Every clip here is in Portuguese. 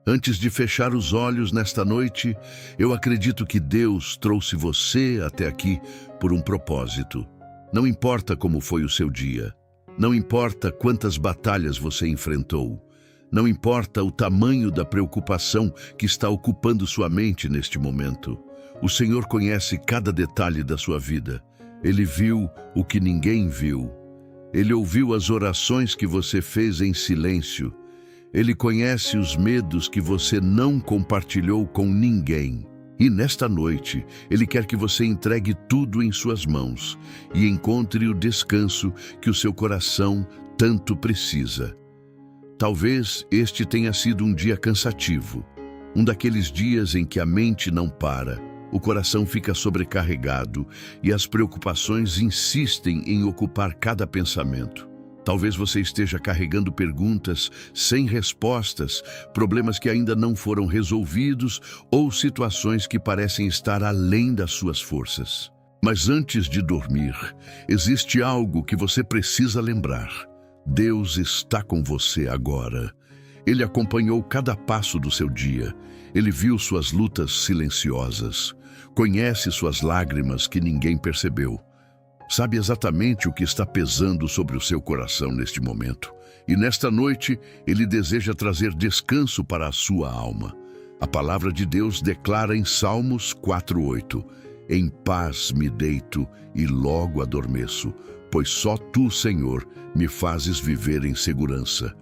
Antes de fechar os olhos nesta noite, eu acredito que Deus trouxe você até aqui por um propósito. Não importa como foi o seu dia, não importa quantas batalhas você enfrentou, não importa o tamanho da preocupação que está ocupando sua mente neste momento. O Senhor conhece cada detalhe da sua vida. Ele viu o que ninguém viu. Ele ouviu as orações que você fez em silêncio. Ele conhece os medos que você não compartilhou com ninguém. E nesta noite, Ele quer que você entregue tudo em suas mãos e encontre o descanso que o seu coração tanto precisa. Talvez este tenha sido um dia cansativo, um daqueles dias em que a mente não para, o coração fica sobrecarregado e as preocupações insistem em ocupar cada pensamento. Talvez você esteja carregando perguntas sem respostas, problemas que ainda não foram resolvidos ou situações que parecem estar além das suas forças. Mas antes de dormir, existe algo que você precisa lembrar. Deus está com você agora. Ele acompanhou cada passo do seu dia. Ele viu suas lutas silenciosas. Conhece suas lágrimas que ninguém percebeu. Sabe exatamente o que está pesando sobre o seu coração neste momento. E nesta noite, Ele deseja trazer descanso para a sua alma. A palavra de Deus declara em Salmos 4:8: Em paz me deito e logo adormeço, pois só Tu, Senhor, me fazes viver em segurança.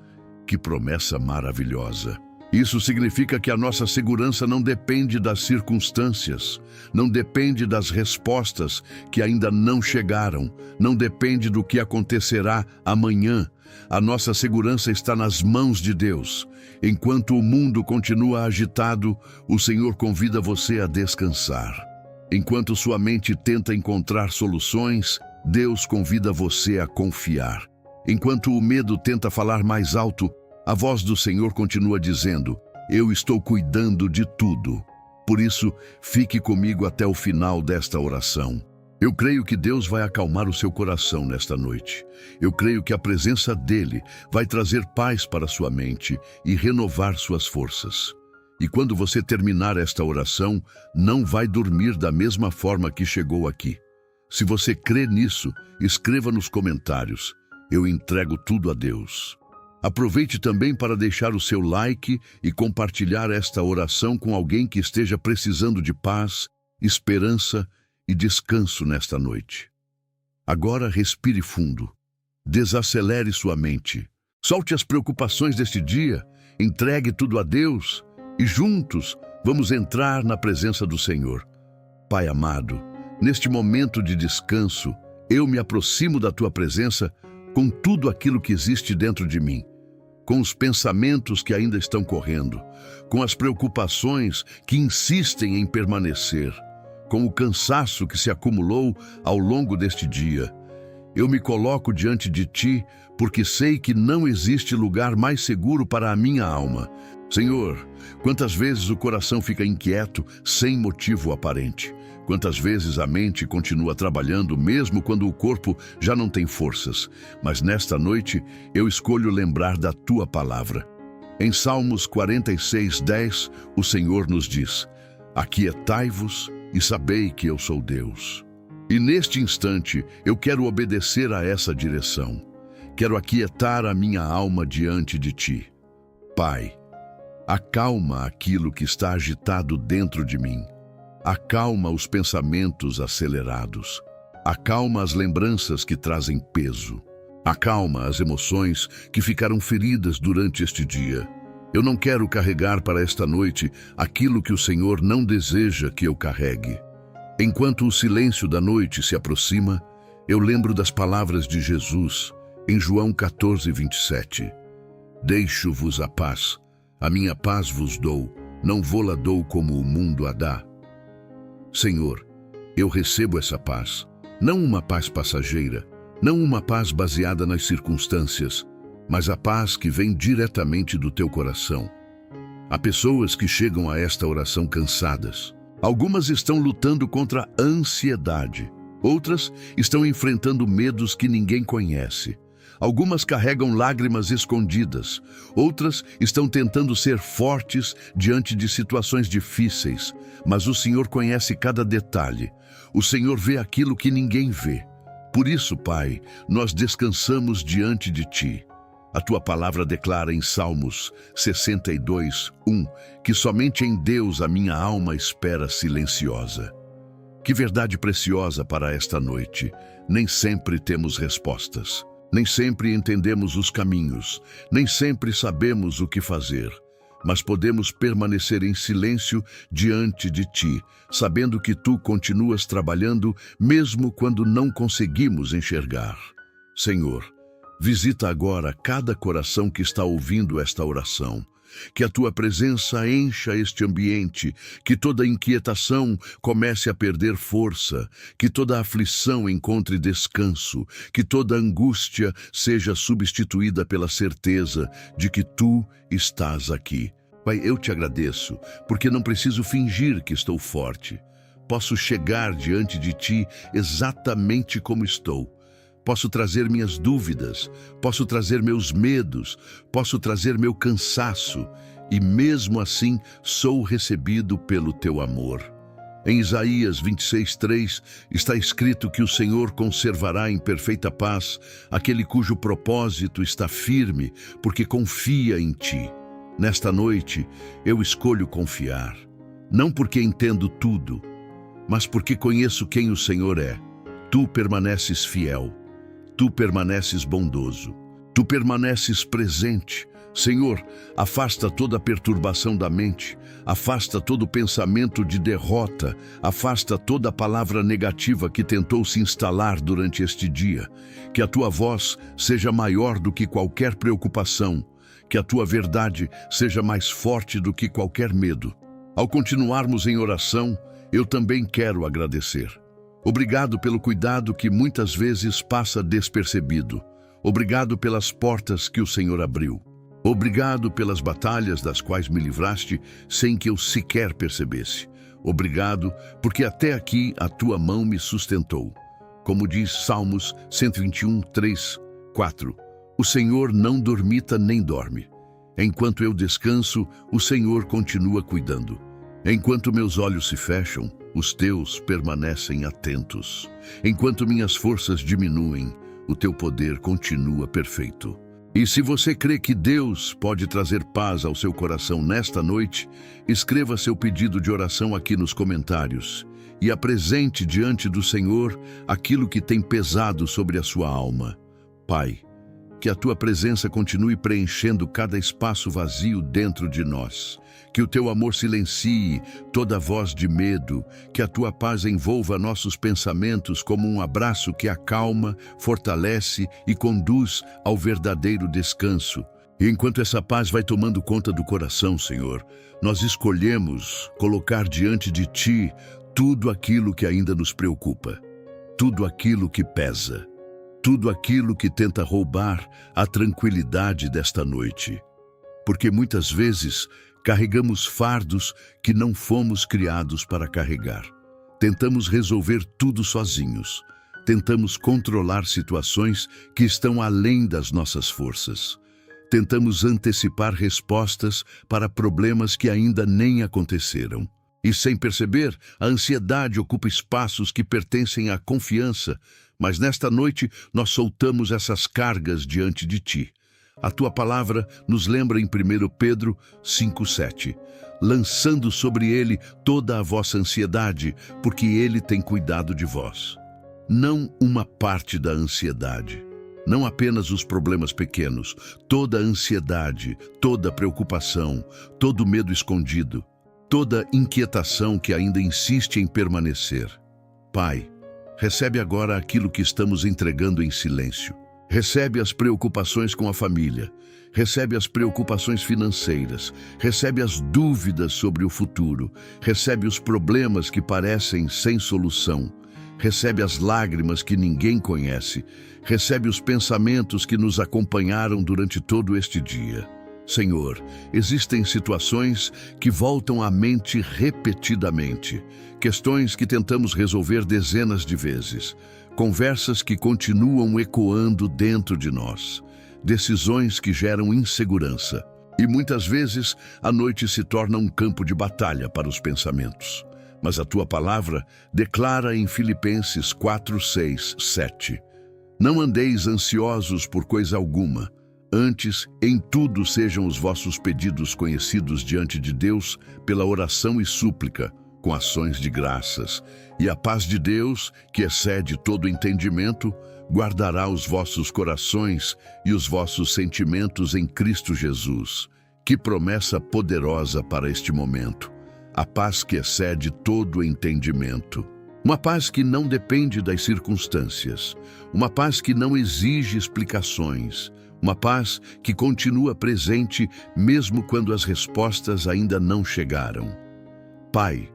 Que promessa maravilhosa! Isso significa que a nossa segurança não depende das circunstâncias, não depende das respostas que ainda não chegaram, não depende do que acontecerá amanhã. A nossa segurança está nas mãos de Deus. Enquanto o mundo continua agitado, o Senhor convida você a descansar. Enquanto sua mente tenta encontrar soluções, Deus convida você a confiar. Enquanto o medo tenta falar mais alto, a voz do Senhor continua dizendo: Eu estou cuidando de tudo. Por isso, fique comigo até o final desta oração. Eu creio que Deus vai acalmar o seu coração nesta noite. Eu creio que a presença dEle vai trazer paz para sua mente e renovar suas forças. E quando você terminar esta oração, não vai dormir da mesma forma que chegou aqui. Se você crê nisso, escreva nos comentários: Eu entrego tudo a Deus. Aproveite também para deixar o seu like e compartilhar esta oração com alguém que esteja precisando de paz, esperança e descanso nesta noite. Agora respire fundo, desacelere sua mente, solte as preocupações deste dia, entregue tudo a Deus e juntos vamos entrar na presença do Senhor. Pai amado, neste momento de descanso, eu me aproximo da Tua presença com tudo aquilo que existe dentro de mim, com os pensamentos que ainda estão correndo, com as preocupações que insistem em permanecer, com o cansaço que se acumulou ao longo deste dia. Eu me coloco diante de Ti porque sei que não existe lugar mais seguro para a minha alma. Senhor, quantas vezes o coração fica inquieto sem motivo aparente? Quantas vezes a mente continua trabalhando mesmo quando o corpo já não tem forças? Mas nesta noite eu escolho lembrar da Tua palavra. Em Salmos 46:10, o Senhor nos diz: Aquietai-vos e sabei que eu sou Deus. E neste instante eu quero obedecer a essa direção. Quero aquietar a minha alma diante de Ti. Pai, acalma aquilo que está agitado dentro de mim. Acalma os pensamentos acelerados. Acalma as lembranças que trazem peso. Acalma as emoções que ficaram feridas durante este dia. Eu não quero carregar para esta noite aquilo que o Senhor não deseja que eu carregue. Enquanto o silêncio da noite se aproxima, eu lembro das palavras de Jesus em João 14:27. Deixo-vos a paz, a minha paz vos dou, não vô-la dou como o mundo a dá. Senhor, eu recebo essa paz, não uma paz passageira, não uma paz baseada nas circunstâncias, mas a paz que vem diretamente do Teu coração. Há pessoas que chegam a esta oração cansadas. Algumas estão lutando contra a ansiedade, outras estão enfrentando medos que ninguém conhece. Algumas carregam lágrimas escondidas, outras estão tentando ser fortes diante de situações difíceis, mas o Senhor conhece cada detalhe. O Senhor vê aquilo que ninguém vê. Por isso, Pai, nós descansamos diante de Ti. A Tua palavra declara em Salmos 62, 1, que somente em Deus a minha alma espera silenciosa. Que verdade preciosa para esta noite. Nem sempre temos respostas. Nem sempre entendemos os caminhos. Nem sempre sabemos o que fazer. Mas podemos permanecer em silêncio diante de Ti, sabendo que Tu continuas trabalhando mesmo quando não conseguimos enxergar. Senhor, visita agora cada coração que está ouvindo esta oração. Que a Tua presença encha este ambiente, que toda inquietação comece a perder força, que toda aflição encontre descanso, que toda angústia seja substituída pela certeza de que Tu estás aqui. Pai, eu te agradeço, porque não preciso fingir que estou forte. Posso chegar diante de Ti exatamente como estou. Posso trazer minhas dúvidas, posso trazer meus medos, posso trazer meu cansaço, e mesmo assim sou recebido pelo Teu amor. Em Isaías 26:3 está escrito que o Senhor conservará em perfeita paz aquele cujo propósito está firme, porque confia em Ti. Nesta noite, eu escolho confiar, não porque entendo tudo, mas porque conheço quem o Senhor é. Tu permaneces fiel. Tu permaneces bondoso, Tu permaneces presente. Senhor, afasta toda perturbação da mente, afasta todo pensamento de derrota, afasta toda palavra negativa que tentou se instalar durante este dia. Que a Tua voz seja maior do que qualquer preocupação, que a Tua verdade seja mais forte do que qualquer medo. Ao continuarmos em oração, eu também quero agradecer. Obrigado pelo cuidado que muitas vezes passa despercebido. Obrigado pelas portas que o Senhor abriu. Obrigado pelas batalhas das quais me livraste sem que eu sequer percebesse. Obrigado porque até aqui a Tua mão me sustentou. Como diz Salmos 121, 3, 4. O Senhor não dormita nem dorme. Enquanto eu descanso, o Senhor continua cuidando. Enquanto meus olhos se fecham, os Teus permanecem atentos. Enquanto minhas forças diminuem, o Teu poder continua perfeito. E se você crê que Deus pode trazer paz ao seu coração nesta noite, escreva seu pedido de oração aqui nos comentários e apresente diante do Senhor aquilo que tem pesado sobre a sua alma. Pai, que a Tua presença continue preenchendo cada espaço vazio dentro de nós. Que o Teu amor silencie toda voz de medo, que a Tua paz envolva nossos pensamentos como um abraço que acalma, fortalece e conduz ao verdadeiro descanso. E enquanto essa paz vai tomando conta do coração, Senhor, nós escolhemos colocar diante de Ti tudo aquilo que ainda nos preocupa, tudo aquilo que pesa, tudo aquilo que tenta roubar a tranquilidade desta noite. Porque muitas vezes carregamos fardos que não fomos criados para carregar. Tentamos resolver tudo sozinhos. Tentamos controlar situações que estão além das nossas forças. Tentamos antecipar respostas para problemas que ainda nem aconteceram. E sem perceber, a ansiedade ocupa espaços que pertencem à confiança, mas nesta noite nós soltamos essas cargas diante de Ti. A Tua palavra nos lembra em 1 Pedro 5,7, lançando sobre Ele toda a vossa ansiedade, porque Ele tem cuidado de vós. Não uma parte da ansiedade, não apenas os problemas pequenos, toda a ansiedade, toda a preocupação, todo o medo escondido, toda inquietação que ainda insiste em permanecer. Pai, recebe agora aquilo que estamos entregando em silêncio. Recebe as preocupações com a família, recebe as preocupações financeiras, recebe as dúvidas sobre o futuro, recebe os problemas que parecem sem solução, recebe as lágrimas que ninguém conhece, recebe os pensamentos que nos acompanharam durante todo este dia. Senhor, existem situações que voltam à mente repetidamente, questões que tentamos resolver dezenas de vezes, conversas que continuam ecoando dentro de nós, decisões que geram insegurança. E muitas vezes a noite se torna um campo de batalha para os pensamentos. Mas a tua palavra declara em Filipenses 4, 6, 7: Não andeis ansiosos por coisa alguma, antes, em tudo sejam os vossos pedidos conhecidos diante de Deus pela oração e súplica, com ações de graças. E a paz de Deus, que excede todo entendimento, guardará os vossos corações e os vossos sentimentos em Cristo Jesus. Que promessa poderosa para este momento! A paz que excede todo entendimento. Uma paz que não depende das circunstâncias. Uma paz que não exige explicações. Uma paz que continua presente mesmo quando as respostas ainda não chegaram. Pai,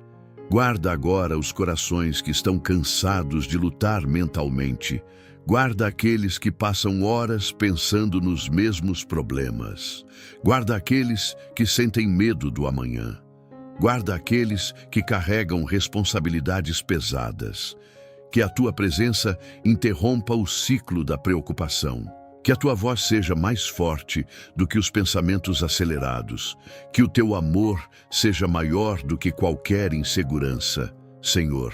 guarda agora os corações que estão cansados de lutar mentalmente. Guarda aqueles que passam horas pensando nos mesmos problemas. Guarda aqueles que sentem medo do amanhã. Guarda aqueles que carregam responsabilidades pesadas. Que a tua presença interrompa o ciclo da preocupação. Que a tua voz seja mais forte do que os pensamentos acelerados. Que o teu amor seja maior do que qualquer insegurança. Senhor,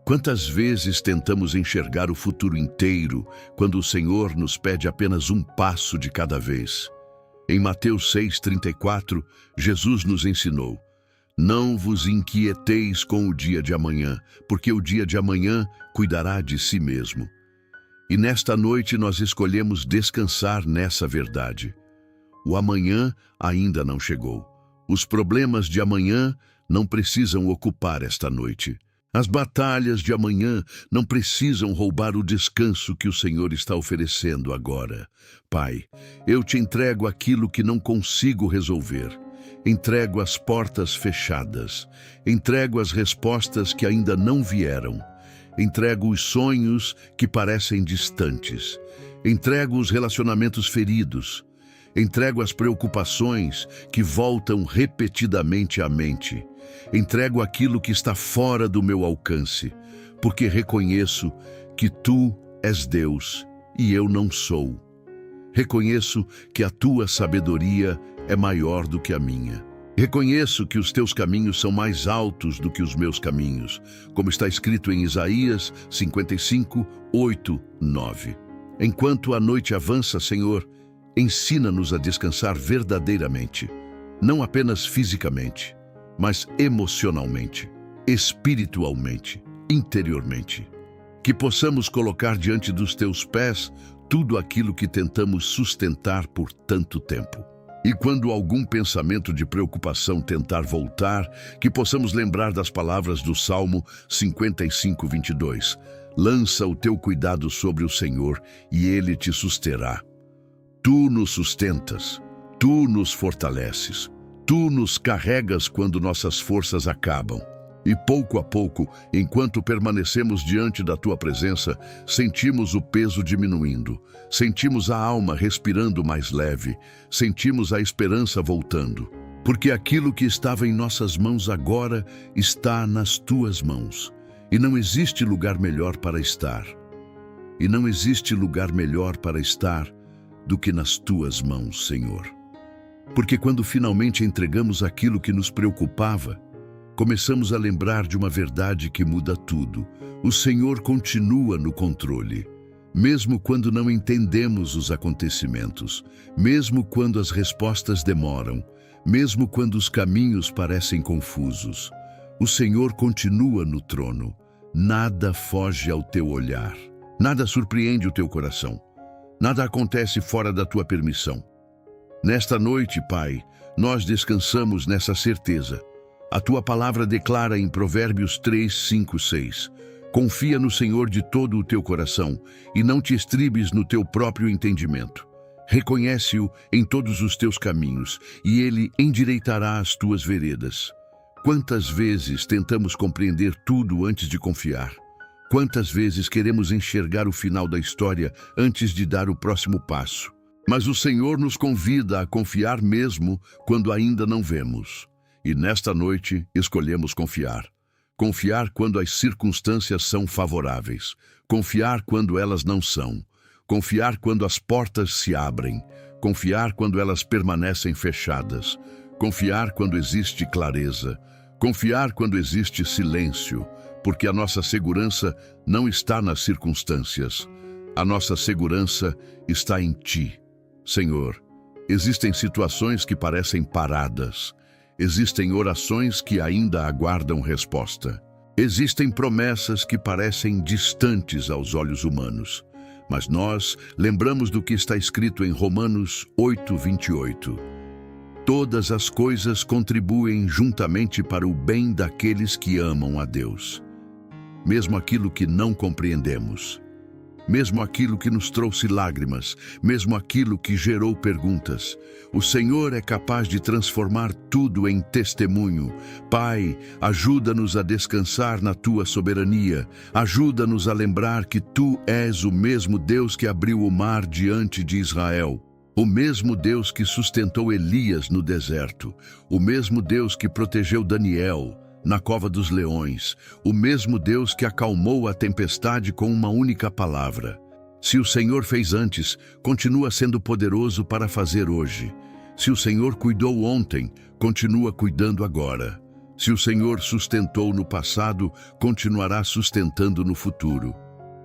quantas vezes tentamos enxergar o futuro inteiro quando o Senhor nos pede apenas um passo de cada vez? Em Mateus 6,34, Jesus nos ensinou: Não vos inquieteis com o dia de amanhã, porque o dia de amanhã cuidará de si mesmo. E nesta noite nós escolhemos descansar nessa verdade. O amanhã ainda não chegou. Os problemas de amanhã não precisam ocupar esta noite. As batalhas de amanhã não precisam roubar o descanso que o Senhor está oferecendo agora. Pai, eu te entrego aquilo que não consigo resolver. Entrego as portas fechadas. Entrego as respostas que ainda não vieram. Entrego os sonhos que parecem distantes. Entrego os relacionamentos feridos. Entrego as preocupações que voltam repetidamente à mente. Entrego aquilo que está fora do meu alcance, porque reconheço que tu és Deus e eu não sou. Reconheço que a tua sabedoria é maior do que a minha. Reconheço que os teus caminhos são mais altos do que os meus caminhos, como está escrito em Isaías 55, 8, 9. Enquanto a noite avança, Senhor, ensina-nos a descansar verdadeiramente, não apenas fisicamente, mas emocionalmente, espiritualmente, interiormente. Que possamos colocar diante dos teus pés tudo aquilo que tentamos sustentar por tanto tempo. E quando algum pensamento de preocupação tentar voltar, que possamos lembrar das palavras do Salmo 55, 22. Lança o teu cuidado sobre o Senhor e Ele te susterá. Tu nos sustentas, tu nos fortaleces, tu nos carregas quando nossas forças acabam. E pouco a pouco, enquanto permanecemos diante da tua presença, sentimos o peso diminuindo, sentimos a alma respirando mais leve, sentimos a esperança voltando. Porque aquilo que estava em nossas mãos agora está nas tuas mãos. E não existe lugar melhor para estar. E não existe lugar melhor para estar do que nas tuas mãos, Senhor. Porque quando finalmente entregamos aquilo que nos preocupava, começamos a lembrar de uma verdade que muda tudo. O Senhor continua no controle. Mesmo quando não entendemos os acontecimentos, mesmo quando as respostas demoram, mesmo quando os caminhos parecem confusos, o Senhor continua no trono. Nada foge ao teu olhar. Nada surpreende o teu coração. Nada acontece fora da tua permissão. Nesta noite, Pai, nós descansamos nessa certeza. A tua palavra declara em Provérbios 3, 5, 6. Confia no Senhor de todo o teu coração e não te estribes no teu próprio entendimento. Reconhece-o em todos os teus caminhos e Ele endireitará as tuas veredas. Quantas vezes tentamos compreender tudo antes de confiar? Quantas vezes queremos enxergar o final da história antes de dar o próximo passo? Mas o Senhor nos convida a confiar mesmo quando ainda não vemos. E nesta noite escolhemos confiar. Confiar quando as circunstâncias são favoráveis. Confiar quando elas não são. Confiar quando as portas se abrem. Confiar quando elas permanecem fechadas. Confiar quando existe clareza. Confiar quando existe silêncio. Porque a nossa segurança não está nas circunstâncias. A nossa segurança está em Ti. Senhor, existem situações que parecem paradas. Existem orações que ainda aguardam resposta. Existem promessas que parecem distantes aos olhos humanos. Mas nós lembramos do que está escrito em Romanos 8:28. Todas as coisas contribuem juntamente para o bem daqueles que amam a Deus. Mesmo aquilo que não compreendemos. Mesmo aquilo que nos trouxe lágrimas, mesmo aquilo que gerou perguntas, o Senhor é capaz de transformar tudo em testemunho. Pai, ajuda-nos a descansar na Tua soberania, ajuda-nos a lembrar que Tu és o mesmo Deus que abriu o mar diante de Israel, o mesmo Deus que sustentou Elias no deserto, o mesmo Deus que protegeu Daniel na cova dos leões, o mesmo Deus que acalmou a tempestade com uma única palavra. Se o Senhor fez antes, continua sendo poderoso para fazer hoje. Se o Senhor cuidou ontem, continua cuidando agora. Se o Senhor sustentou no passado, continuará sustentando no futuro.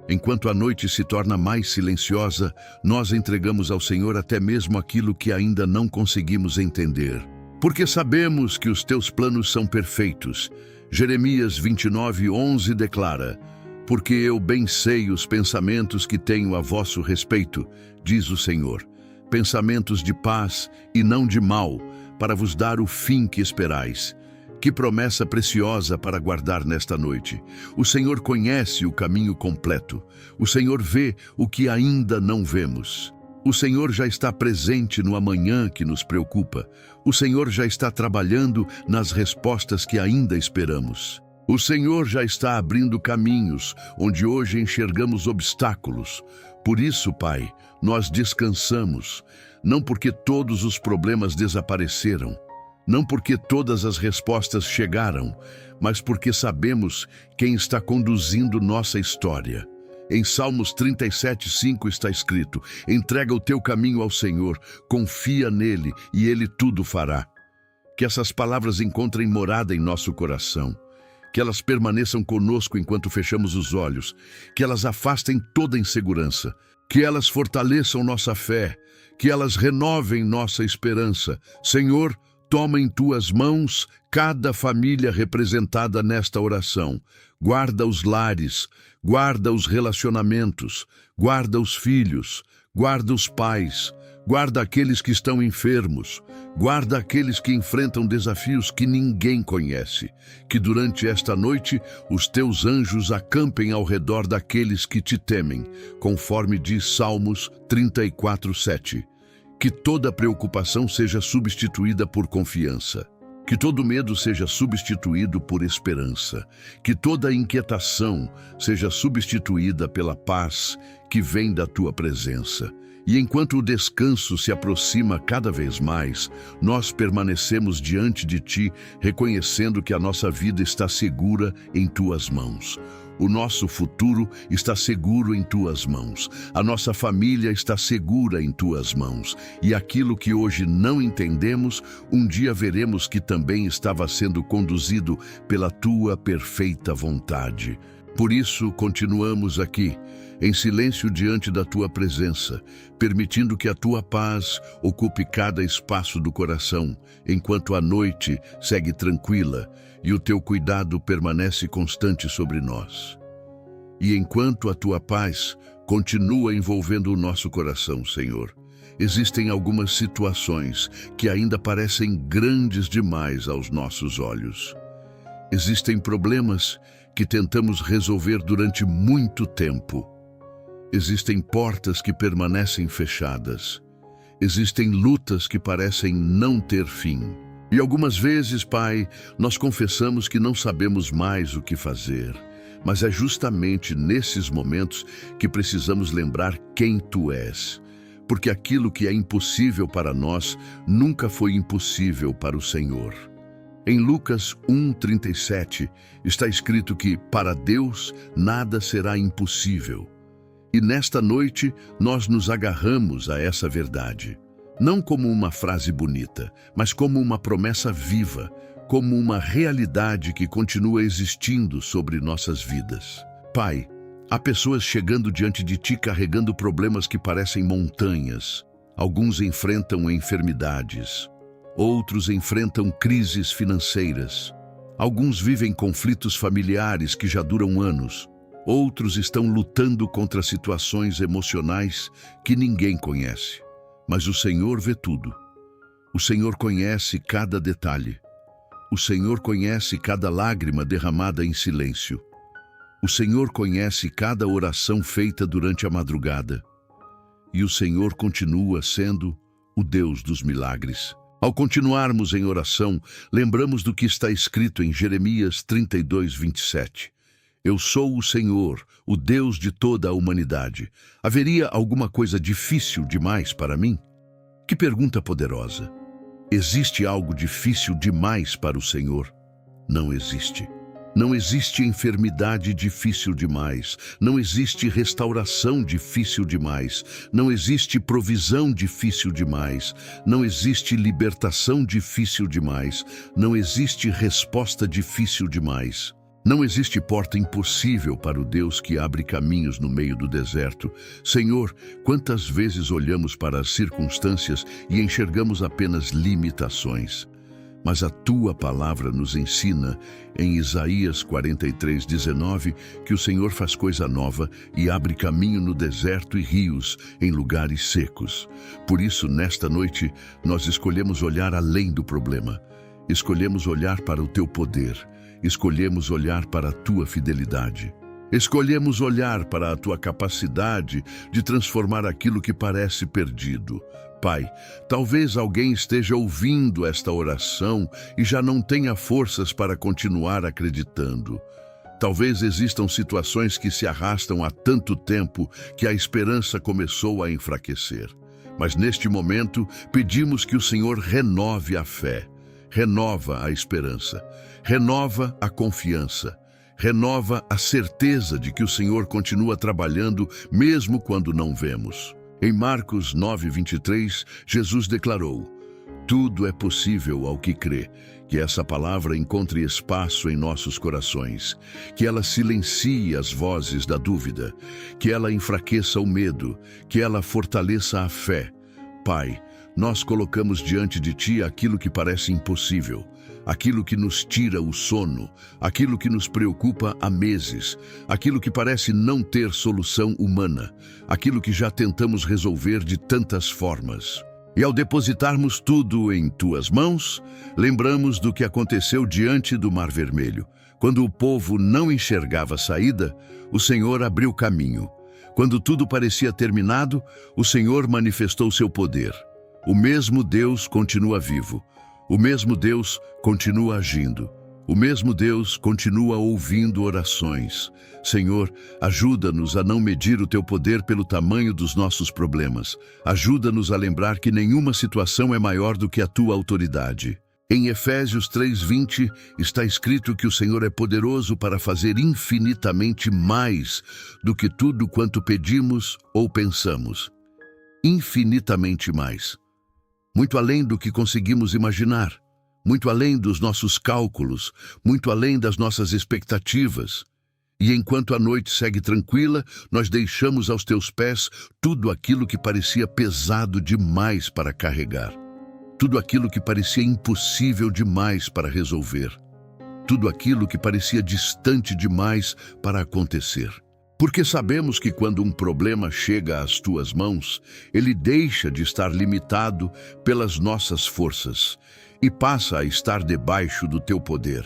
Enquanto a noite se torna mais silenciosa, nós entregamos ao Senhor até mesmo aquilo que ainda não conseguimos entender. Porque sabemos que os teus planos são perfeitos. Jeremias 29:11 declara: porque eu bem sei os pensamentos que tenho a vosso respeito, diz o Senhor, pensamentos de paz e não de mal, para vos dar o fim que esperais. Que promessa preciosa para guardar nesta noite. O Senhor conhece o caminho completo. O Senhor vê o que ainda não vemos. O Senhor já está presente no amanhã que nos preocupa. O Senhor já está trabalhando nas respostas que ainda esperamos. O Senhor já está abrindo caminhos onde hoje enxergamos obstáculos. Por isso, Pai, nós descansamos, não porque todos os problemas desapareceram, não porque todas as respostas chegaram, mas porque sabemos quem está conduzindo nossa história. Em Salmos 37:5 está escrito: entrega o teu caminho ao Senhor, confia nele e ele tudo fará. Que essas palavras encontrem morada em nosso coração. Que elas permaneçam conosco enquanto fechamos os olhos. Que elas afastem toda insegurança. Que elas fortaleçam nossa fé. Que elas renovem nossa esperança. Senhor, toma em tuas mãos cada família representada nesta oração. Guarda os lares, guarda os relacionamentos, guarda os filhos, guarda os pais, guarda aqueles que estão enfermos, guarda aqueles que enfrentam desafios que ninguém conhece. Que durante esta noite os teus anjos acampem ao redor daqueles que te temem, conforme diz Salmos 34:7. Que toda preocupação seja substituída por confiança. Que todo medo seja substituído por esperança. Que toda inquietação seja substituída pela paz que vem da tua presença. E enquanto o descanso se aproxima cada vez mais, nós permanecemos diante de ti, reconhecendo que a nossa vida está segura em tuas mãos. O nosso futuro está seguro em tuas mãos. A nossa família está segura em tuas mãos. E aquilo que hoje não entendemos, um dia veremos que também estava sendo conduzido pela tua perfeita vontade. Por isso, continuamos aqui, em silêncio diante da tua presença, permitindo que a tua paz ocupe cada espaço do coração, enquanto a noite segue tranquila e o teu cuidado permanece constante sobre nós. E enquanto a tua paz continua envolvendo o nosso coração, Senhor, existem algumas situações que ainda parecem grandes demais aos nossos olhos. Existem problemas que tentamos resolver durante muito tempo. Existem portas que permanecem fechadas. Existem lutas que parecem não ter fim. E algumas vezes, Pai, nós confessamos que não sabemos mais o que fazer. Mas é justamente nesses momentos que precisamos lembrar quem Tu és. porque aquilo que é impossível para nós nunca foi impossível para o Senhor. Em Lucas 1:37 está escrito que, para Deus, nada será impossível. E nesta noite nós nos agarramos a essa verdade, não como uma frase bonita, mas como uma promessa viva, como uma realidade que continua existindo sobre nossas vidas. Pai, há pessoas chegando diante de Ti carregando problemas que parecem montanhas. Alguns enfrentam enfermidades, outros enfrentam crises financeiras. Alguns vivem conflitos familiares que já duram anos. Outros estão lutando contra situações emocionais que ninguém conhece. Mas o Senhor vê tudo. O Senhor conhece cada detalhe. O Senhor conhece cada lágrima derramada em silêncio. O Senhor conhece cada oração feita durante a madrugada. E o Senhor continua sendo o Deus dos milagres. Ao continuarmos em oração, lembramos do que está escrito em Jeremias 32:27. Eu sou o Senhor, o Deus de toda a humanidade. Haveria alguma coisa difícil demais para mim? Que pergunta poderosa! Existe algo difícil demais para o Senhor? Não existe. Não existe enfermidade difícil demais, não existe restauração difícil demais, não existe provisão difícil demais, não existe libertação difícil demais, não existe resposta difícil demais. Não existe porta impossível para o Deus que abre caminhos no meio do deserto. Senhor, quantas vezes olhamos para as circunstâncias e enxergamos apenas limitações? Mas a Tua palavra nos ensina, em Isaías 43:19, que o Senhor faz coisa nova e abre caminho no deserto e rios em lugares secos. Por isso, nesta noite, nós escolhemos olhar além do problema. Escolhemos olhar para o Teu poder. Escolhemos olhar para a Tua fidelidade. Escolhemos olhar para a Tua capacidade de transformar aquilo que parece perdido. Pai, talvez alguém esteja ouvindo esta oração e já não tenha forças para continuar acreditando. Talvez existam situações que se arrastam há tanto tempo que a esperança começou a enfraquecer. Mas neste momento, pedimos que o Senhor renove a fé, renova a esperança, renova a confiança, renova a certeza de que o Senhor continua trabalhando mesmo quando não vemos. Em Marcos 9:23, Jesus declarou: tudo é possível ao que crê. Que essa palavra encontre espaço em nossos corações, que ela silencie as vozes da dúvida, que ela enfraqueça o medo, que ela fortaleça a fé. Pai, nós colocamos diante de Ti aquilo que parece impossível, aquilo que nos tira o sono, aquilo que nos preocupa há meses, aquilo que parece não ter solução humana, aquilo que já tentamos resolver de tantas formas. E ao depositarmos tudo em Tuas mãos, lembramos do que aconteceu diante do Mar Vermelho. Quando o povo não enxergava saída, o Senhor abriu caminho. Quando tudo parecia terminado, o Senhor manifestou seu poder. O mesmo Deus continua vivo. O mesmo Deus continua agindo. O mesmo Deus continua ouvindo orações. Senhor, ajuda-nos a não medir o Teu poder pelo tamanho dos nossos problemas. Ajuda-nos a lembrar que nenhuma situação é maior do que a Tua autoridade. Em Efésios 3:20 está escrito que o Senhor é poderoso para fazer infinitamente mais do que tudo quanto pedimos ou pensamos. Infinitamente mais. Muito além do que conseguimos imaginar, muito além dos nossos cálculos, muito além das nossas expectativas. E enquanto a noite segue tranquila, nós deixamos aos Teus pés tudo aquilo que parecia pesado demais para carregar, tudo aquilo que parecia impossível demais para resolver, tudo aquilo que parecia distante demais para acontecer. Porque sabemos que quando um problema chega às Tuas mãos, ele deixa de estar limitado pelas nossas forças e passa a estar debaixo do Teu poder.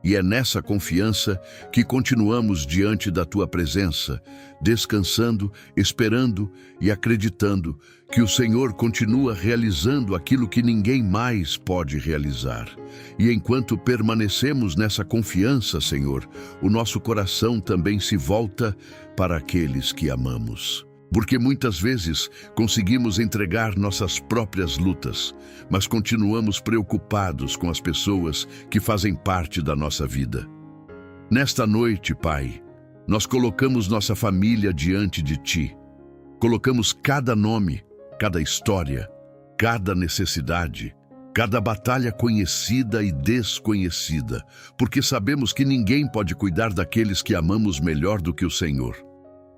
E é nessa confiança que continuamos diante da Tua presença, descansando, esperando e acreditando que o Senhor continua realizando aquilo que ninguém mais pode realizar. E enquanto permanecemos nessa confiança, Senhor, o nosso coração também se volta para aqueles que amamos. Porque muitas vezes conseguimos entregar nossas próprias lutas, mas continuamos preocupados com as pessoas que fazem parte da nossa vida. Nesta noite, Pai, nós colocamos nossa família diante de Ti. Colocamos cada nome, cada história, cada necessidade, cada batalha conhecida e desconhecida, porque sabemos que ninguém pode cuidar daqueles que amamos melhor do que o Senhor.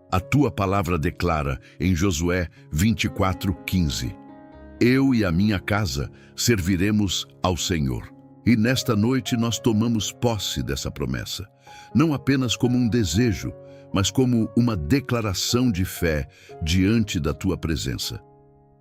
A Tua palavra declara em Josué 24:15: Eu e a minha casa serviremos ao Senhor. E nesta noite nós tomamos posse dessa promessa, não apenas como um desejo, mas como uma declaração de fé diante da Tua presença.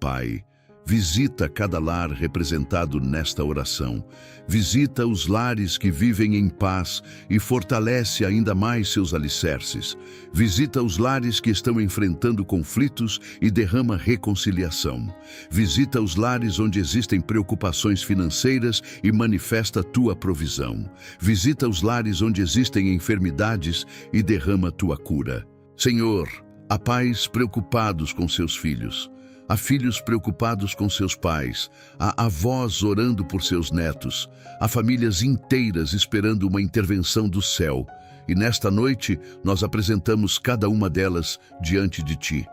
Pai, visita cada lar representado nesta oração. Visita os lares que vivem em paz e fortalece ainda mais seus alicerces. Visita os lares que estão enfrentando conflitos e derrama reconciliação. Visita os lares onde existem preocupações financeiras e manifesta Tua provisão. Visita os lares onde existem enfermidades e derrama Tua cura. Senhor, há pais preocupados com seus filhos. Há filhos preocupados com seus pais, há avós orando por seus netos, há famílias inteiras esperando uma intervenção do céu. E nesta noite nós apresentamos cada uma delas diante de Ti.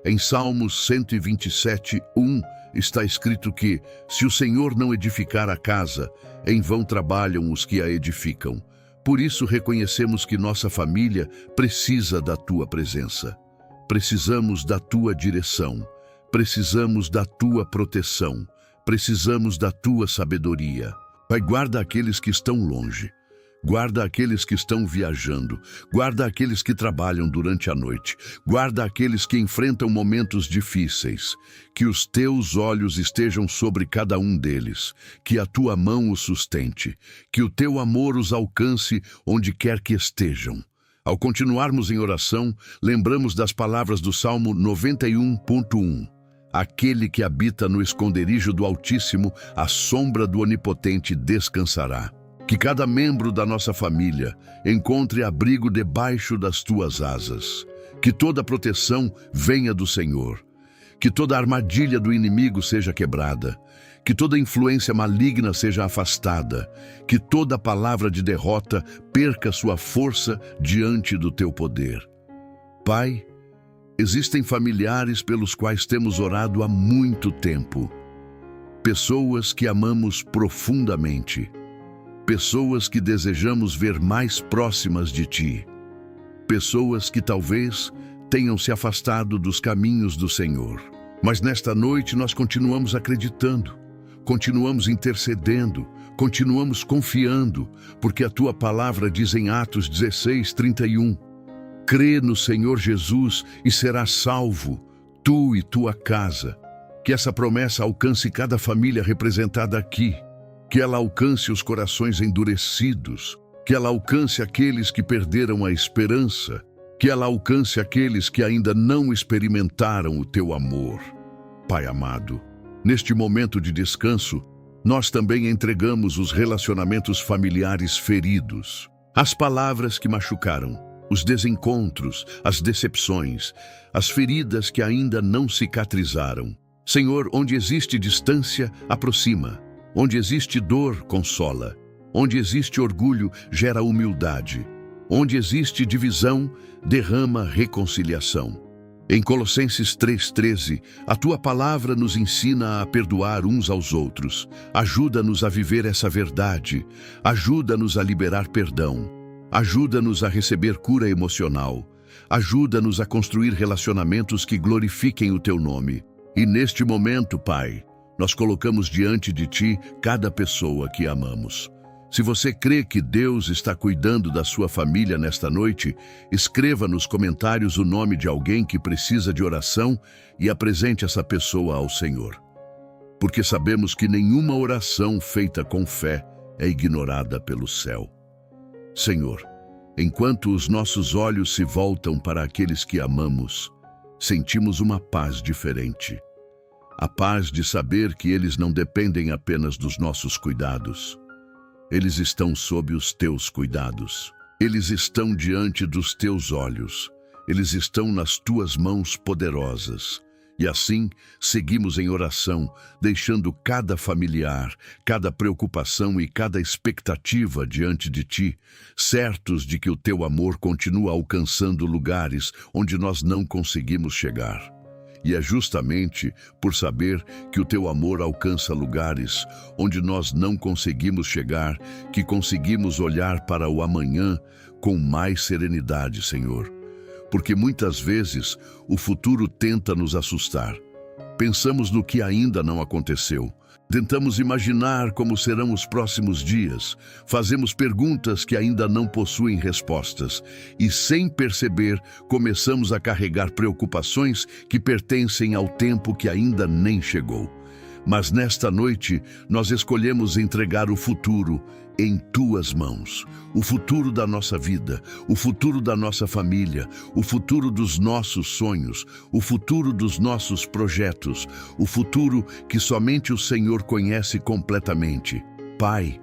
Em Salmos 127:1 está escrito que, se o Senhor não edificar a casa, em vão trabalham os que a edificam. Por isso reconhecemos que nossa família precisa da Tua presença. Precisamos da Tua direção. Precisamos da Tua proteção, precisamos da Tua sabedoria. Pai, guarda aqueles que estão longe, guarda aqueles que estão viajando, guarda aqueles que trabalham durante a noite, guarda aqueles que enfrentam momentos difíceis. Que os Teus olhos estejam sobre cada um deles, que a Tua mão os sustente, que o Teu amor os alcance onde quer que estejam. Ao continuarmos em oração, lembramos das palavras do Salmo 91:1. Aquele que habita no esconderijo do Altíssimo, à sombra do Onipotente descansará. Que cada membro da nossa família encontre abrigo debaixo das Tuas asas. Que toda proteção venha do Senhor. Que toda armadilha do inimigo seja quebrada. Que toda influência maligna seja afastada. Que toda palavra de derrota perca sua força diante do Teu poder. Pai, existem familiares pelos quais temos orado há muito tempo. Pessoas que amamos profundamente. Pessoas que desejamos ver mais próximas de Ti. Pessoas que talvez tenham se afastado dos caminhos do Senhor. Mas nesta noite nós continuamos acreditando, continuamos intercedendo, continuamos confiando, porque a Tua palavra diz em Atos 16:31, crê no Senhor Jesus e serás salvo, tu e tua casa. Que essa promessa alcance cada família representada aqui, que ela alcance os corações endurecidos, que ela alcance aqueles que perderam a esperança, que ela alcance aqueles que ainda não experimentaram o Teu amor. Pai amado, neste momento de descanso, nós também entregamos os relacionamentos familiares feridos, as palavras que machucaram, os desencontros, as decepções, as feridas que ainda não cicatrizaram. Senhor, onde existe distância, aproxima. Onde existe dor, consola. Onde existe orgulho, gera humildade. Onde existe divisão, derrama reconciliação. Em Colossenses 3:13, a Tua palavra nos ensina a perdoar uns aos outros. Ajuda-nos a viver essa verdade. Ajuda-nos a liberar perdão. Ajuda-nos a receber cura emocional. Ajuda-nos a construir relacionamentos que glorifiquem o Teu nome. E neste momento, Pai, nós colocamos diante de Ti cada pessoa que amamos. Se você crê que Deus está cuidando da sua família nesta noite, escreva nos comentários o nome de alguém que precisa de oração e apresente essa pessoa ao Senhor. Porque sabemos que nenhuma oração feita com fé é ignorada pelo céu. Senhor, enquanto os nossos olhos se voltam para aqueles que amamos, sentimos uma paz diferente. A paz de saber que eles não dependem apenas dos nossos cuidados. Eles estão sob os Teus cuidados. Eles estão diante dos Teus olhos. Eles estão nas tuas mãos poderosas. E assim, seguimos em oração, deixando cada familiar, cada preocupação e cada expectativa diante de ti, certos de que o teu amor continua alcançando lugares onde nós não conseguimos chegar. E é justamente por saber que o teu amor alcança lugares onde nós não conseguimos chegar, que conseguimos olhar para o amanhã com mais serenidade, Senhor. Porque muitas vezes o futuro tenta nos assustar. Pensamos no que ainda não aconteceu. Tentamos imaginar como serão os próximos dias. Fazemos perguntas que ainda não possuem respostas. E, sem perceber, começamos a carregar preocupações que pertencem ao tempo que ainda nem chegou. Mas nesta noite, nós escolhemos entregar o futuro em tuas mãos. O futuro da nossa vida, o futuro da nossa família, o futuro dos nossos sonhos, o futuro dos nossos projetos, o futuro que somente o Senhor conhece completamente. Pai,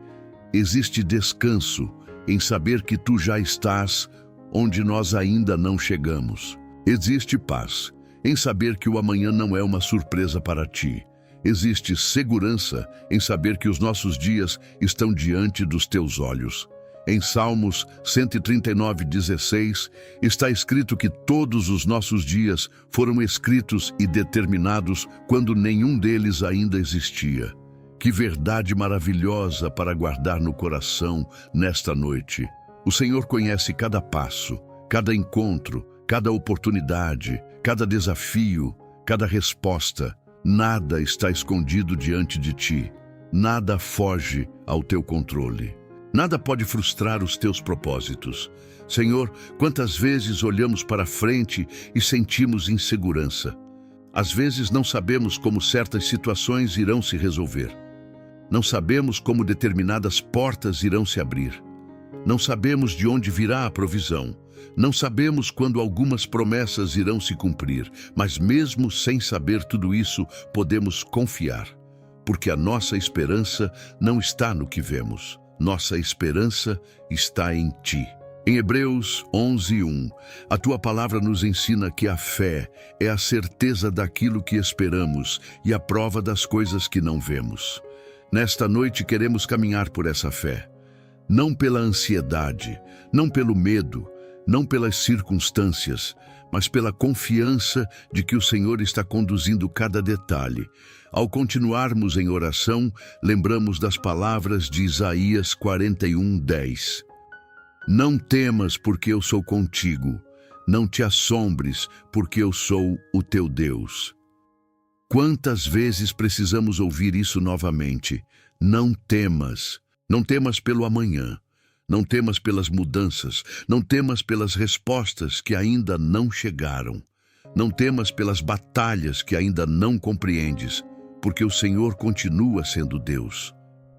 existe descanso em saber que tu já estás onde nós ainda não chegamos. Existe paz em saber que o amanhã não é uma surpresa para ti. Existe segurança em saber que os nossos dias estão diante dos teus olhos. Em Salmos 139:16, está escrito que todos os nossos dias foram escritos e determinados quando nenhum deles ainda existia. Que verdade maravilhosa para guardar no coração nesta noite. O Senhor conhece cada passo, cada encontro, cada oportunidade, cada desafio, cada resposta. Nada está escondido diante de ti. Nada foge ao teu controle. Nada pode frustrar os teus propósitos. Senhor, quantas vezes olhamos para frente e sentimos insegurança. Às vezes não sabemos como certas situações irão se resolver. Não sabemos como determinadas portas irão se abrir. Não sabemos de onde virá a provisão. Não sabemos quando algumas promessas irão se cumprir, mas mesmo sem saber tudo isso, podemos confiar, porque a nossa esperança não está no que vemos. Nossa esperança está em Ti. Em Hebreus 11:1, a Tua palavra nos ensina que a fé é a certeza daquilo que esperamos e a prova das coisas que não vemos. Nesta noite queremos caminhar por essa fé, não pela ansiedade, não pelo medo, não pelas circunstâncias, mas pela confiança de que o Senhor está conduzindo cada detalhe. Ao continuarmos em oração, lembramos das palavras de Isaías 41:10. Não temas, porque eu sou contigo. Não te assombres, porque eu sou o teu Deus. Quantas vezes precisamos ouvir isso novamente? Não temas. Não temas pelo amanhã. Não temas pelas mudanças, não temas pelas respostas que ainda não chegaram. Não temas pelas batalhas que ainda não compreendes, porque o Senhor continua sendo Deus.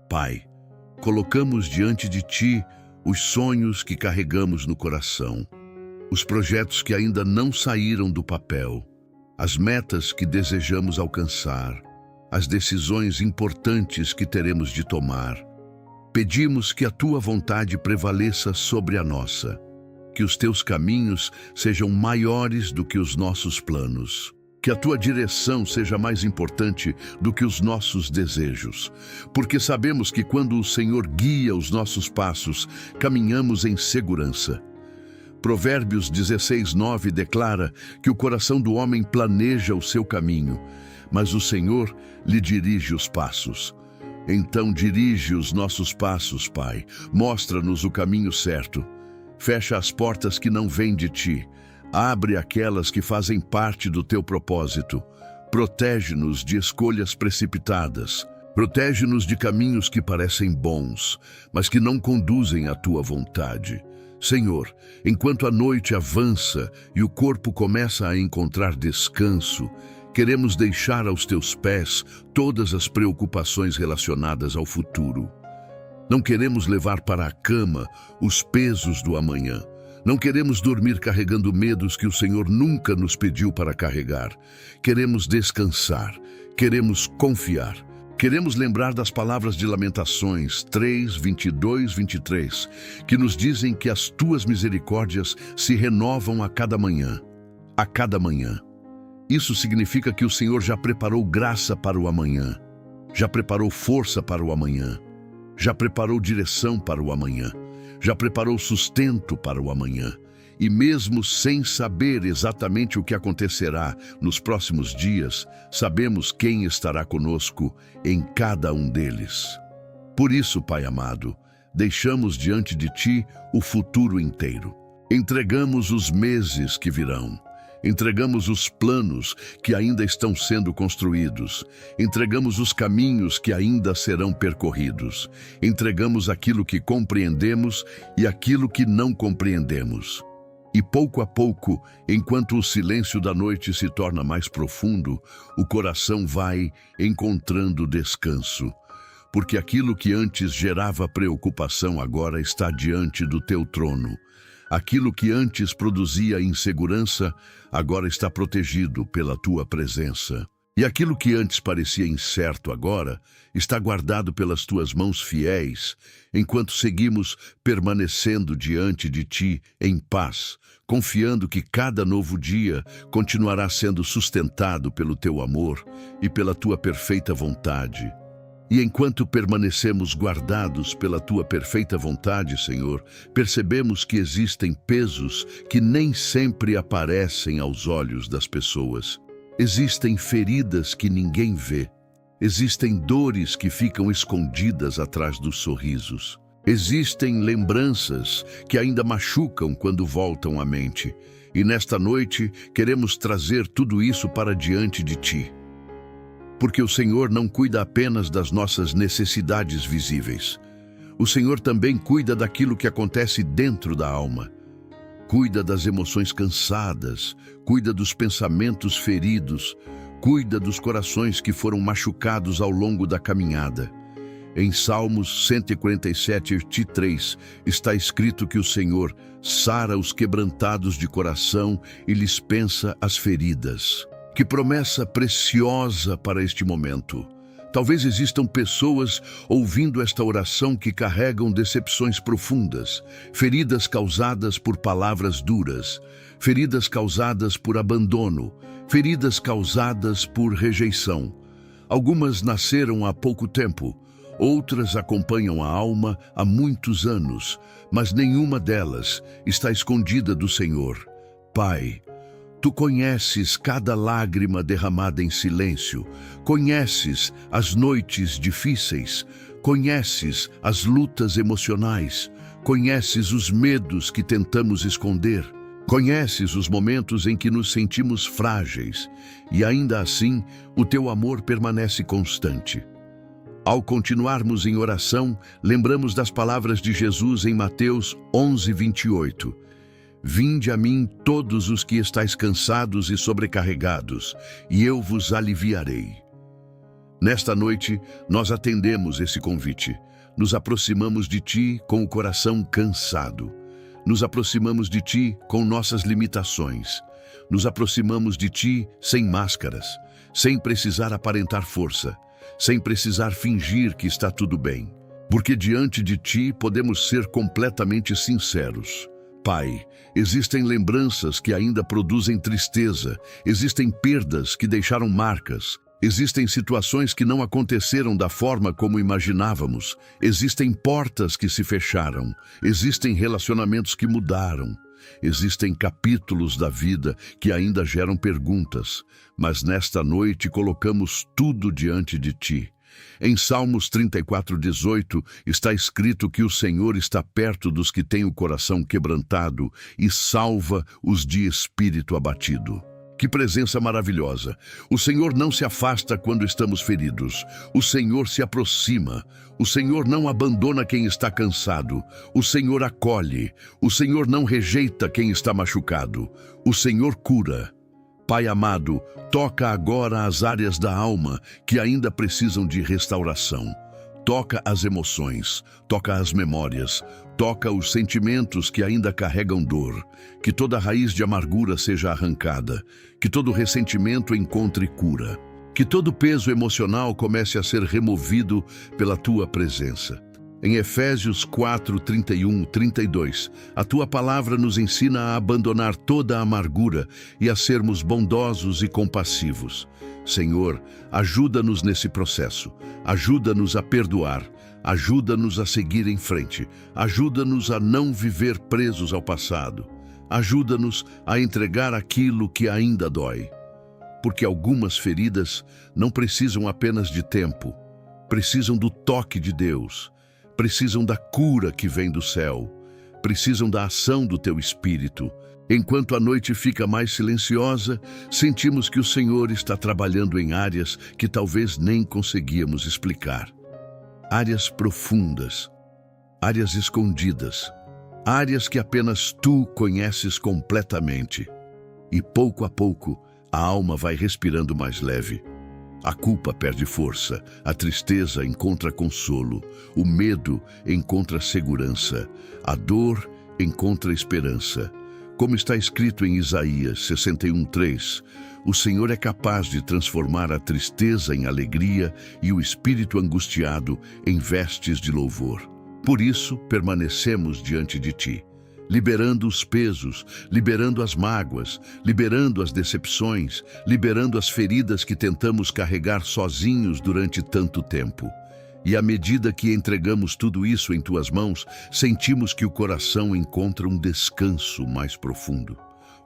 Pai, colocamos diante de Ti os sonhos que carregamos no coração, os projetos que ainda não saíram do papel, as metas que desejamos alcançar, as decisões importantes que teremos de tomar. Pedimos que a Tua vontade prevaleça sobre a nossa, que os Teus caminhos sejam maiores do que os nossos planos, que a Tua direção seja mais importante do que os nossos desejos, porque sabemos que quando o Senhor guia os nossos passos, caminhamos em segurança. Provérbios 16:9 declara que o coração do homem planeja o seu caminho, mas o Senhor lhe dirige os passos. Então dirige os nossos passos, Pai. Mostra-nos o caminho certo. Fecha as portas que não vêm de Ti. Abre aquelas que fazem parte do Teu propósito. Protege-nos de escolhas precipitadas. Protege-nos de caminhos que parecem bons, mas que não conduzem à Tua vontade. Senhor, enquanto a noite avança e o corpo começa a encontrar descanso, queremos deixar aos Teus pés todas as preocupações relacionadas ao futuro. Não queremos levar para a cama os pesos do amanhã. Não queremos dormir carregando medos que o Senhor nunca nos pediu para carregar. Queremos descansar, queremos confiar, Queremos lembrar das palavras de Lamentações 3, 22, 23, que nos dizem que as tuas misericórdias se renovam a cada manhã. A cada manhã. Isso significa que o Senhor já preparou graça para o amanhã, já preparou força para o amanhã, já preparou direção para o amanhã, já preparou sustento para o amanhã. E mesmo sem saber exatamente o que acontecerá nos próximos dias, sabemos quem estará conosco em cada um deles. Por isso, Pai amado, deixamos diante de Ti o futuro inteiro. Entregamos os meses que virão. Entregamos os planos que ainda estão sendo construídos. Entregamos os caminhos que ainda serão percorridos. Entregamos aquilo que compreendemos e aquilo que não compreendemos. E pouco a pouco, enquanto o silêncio da noite se torna mais profundo, o coração vai encontrando descanso. Porque aquilo que antes gerava preocupação agora está diante do teu trono. Aquilo que antes produzia insegurança, agora está protegido pela tua presença. E aquilo que antes parecia incerto agora, está guardado pelas tuas mãos fiéis, enquanto seguimos permanecendo diante de ti em paz, confiando que cada novo dia continuará sendo sustentado pelo teu amor e pela tua perfeita vontade. E enquanto permanecemos guardados pela tua perfeita vontade, Senhor, percebemos que existem pesos que nem sempre aparecem aos olhos das pessoas. Existem feridas que ninguém vê. Existem dores que ficam escondidas atrás dos sorrisos. Existem lembranças que ainda machucam quando voltam à mente. E nesta noite queremos trazer tudo isso para diante de Ti. Porque o Senhor não cuida apenas das nossas necessidades visíveis. O Senhor também cuida daquilo que acontece dentro da alma. Cuida das emoções cansadas, cuida dos pensamentos feridos, cuida dos corações que foram machucados ao longo da caminhada. Em Salmos 147:3 está escrito que o Senhor sara os quebrantados de coração e lhes pensa as feridas. Que promessa preciosa para este momento! Talvez existam pessoas ouvindo esta oração que carregam decepções profundas, feridas causadas por palavras duras, feridas causadas por abandono, feridas causadas por rejeição. Algumas nasceram há pouco tempo, outras acompanham a alma há muitos anos, mas nenhuma delas está escondida do Senhor. Pai, Tu conheces cada lágrima derramada em silêncio, conheces as noites difíceis, conheces as lutas emocionais, conheces os medos que tentamos esconder, conheces os momentos em que nos sentimos frágeis e ainda assim o Teu amor permanece constante. Ao continuarmos em oração, lembramos das palavras de Jesus em Mateus 11:28. Vinde a mim todos os que estáis cansados e sobrecarregados, e eu vos aliviarei. Nesta noite, nós atendemos esse convite. Nos aproximamos de Ti com o coração cansado. Nos aproximamos de Ti com nossas limitações. Nos aproximamos de Ti sem máscaras, sem precisar aparentar força, sem precisar fingir que está tudo bem. Porque diante de Ti podemos ser completamente sinceros. Pai, existem lembranças que ainda produzem tristeza, existem perdas que deixaram marcas, existem situações que não aconteceram da forma como imaginávamos, existem portas que se fecharam, existem relacionamentos que mudaram, existem capítulos da vida que ainda geram perguntas, mas nesta noite colocamos tudo diante de Ti. Em Salmos 34:18 está escrito que o Senhor está perto dos que têm o coração quebrantado e salva os de espírito abatido. Que presença maravilhosa! O Senhor não se afasta quando estamos feridos. O Senhor se aproxima. O Senhor não abandona quem está cansado. O Senhor acolhe. O Senhor não rejeita quem está machucado. O Senhor cura. Pai amado, toca agora as áreas da alma que ainda precisam de restauração. Toca as emoções, toca as memórias, toca os sentimentos que ainda carregam dor. Que toda raiz de amargura seja arrancada, que todo ressentimento encontre cura. Que todo peso emocional comece a ser removido pela tua presença. Em Efésios 4, 31, 32, a tua palavra nos ensina a abandonar toda a amargura e a sermos bondosos e compassivos. Senhor, ajuda-nos nesse processo, ajuda-nos a perdoar, ajuda-nos a seguir em frente, ajuda-nos a não viver presos ao passado, ajuda-nos a entregar aquilo que ainda dói. Porque algumas feridas não precisam apenas de tempo, precisam do toque de Deus, precisam da cura que vem do céu, precisam da ação do teu Espírito. Enquanto a noite fica mais silenciosa, sentimos que o Senhor está trabalhando em áreas que talvez nem conseguíamos explicar. Áreas profundas, áreas escondidas, áreas que apenas tu conheces completamente. E pouco a pouco, a alma vai respirando mais leve. A culpa perde força, a tristeza encontra consolo, o medo encontra segurança, a dor encontra esperança. Como está escrito em Isaías 61:3, o Senhor é capaz de transformar a tristeza em alegria e o espírito angustiado em vestes de louvor. Por isso, permanecemos diante de ti, liberando os pesos, liberando as mágoas, liberando as decepções, liberando as feridas que tentamos carregar sozinhos durante tanto tempo. E à medida que entregamos tudo isso em tuas mãos, sentimos que o coração encontra um descanso mais profundo.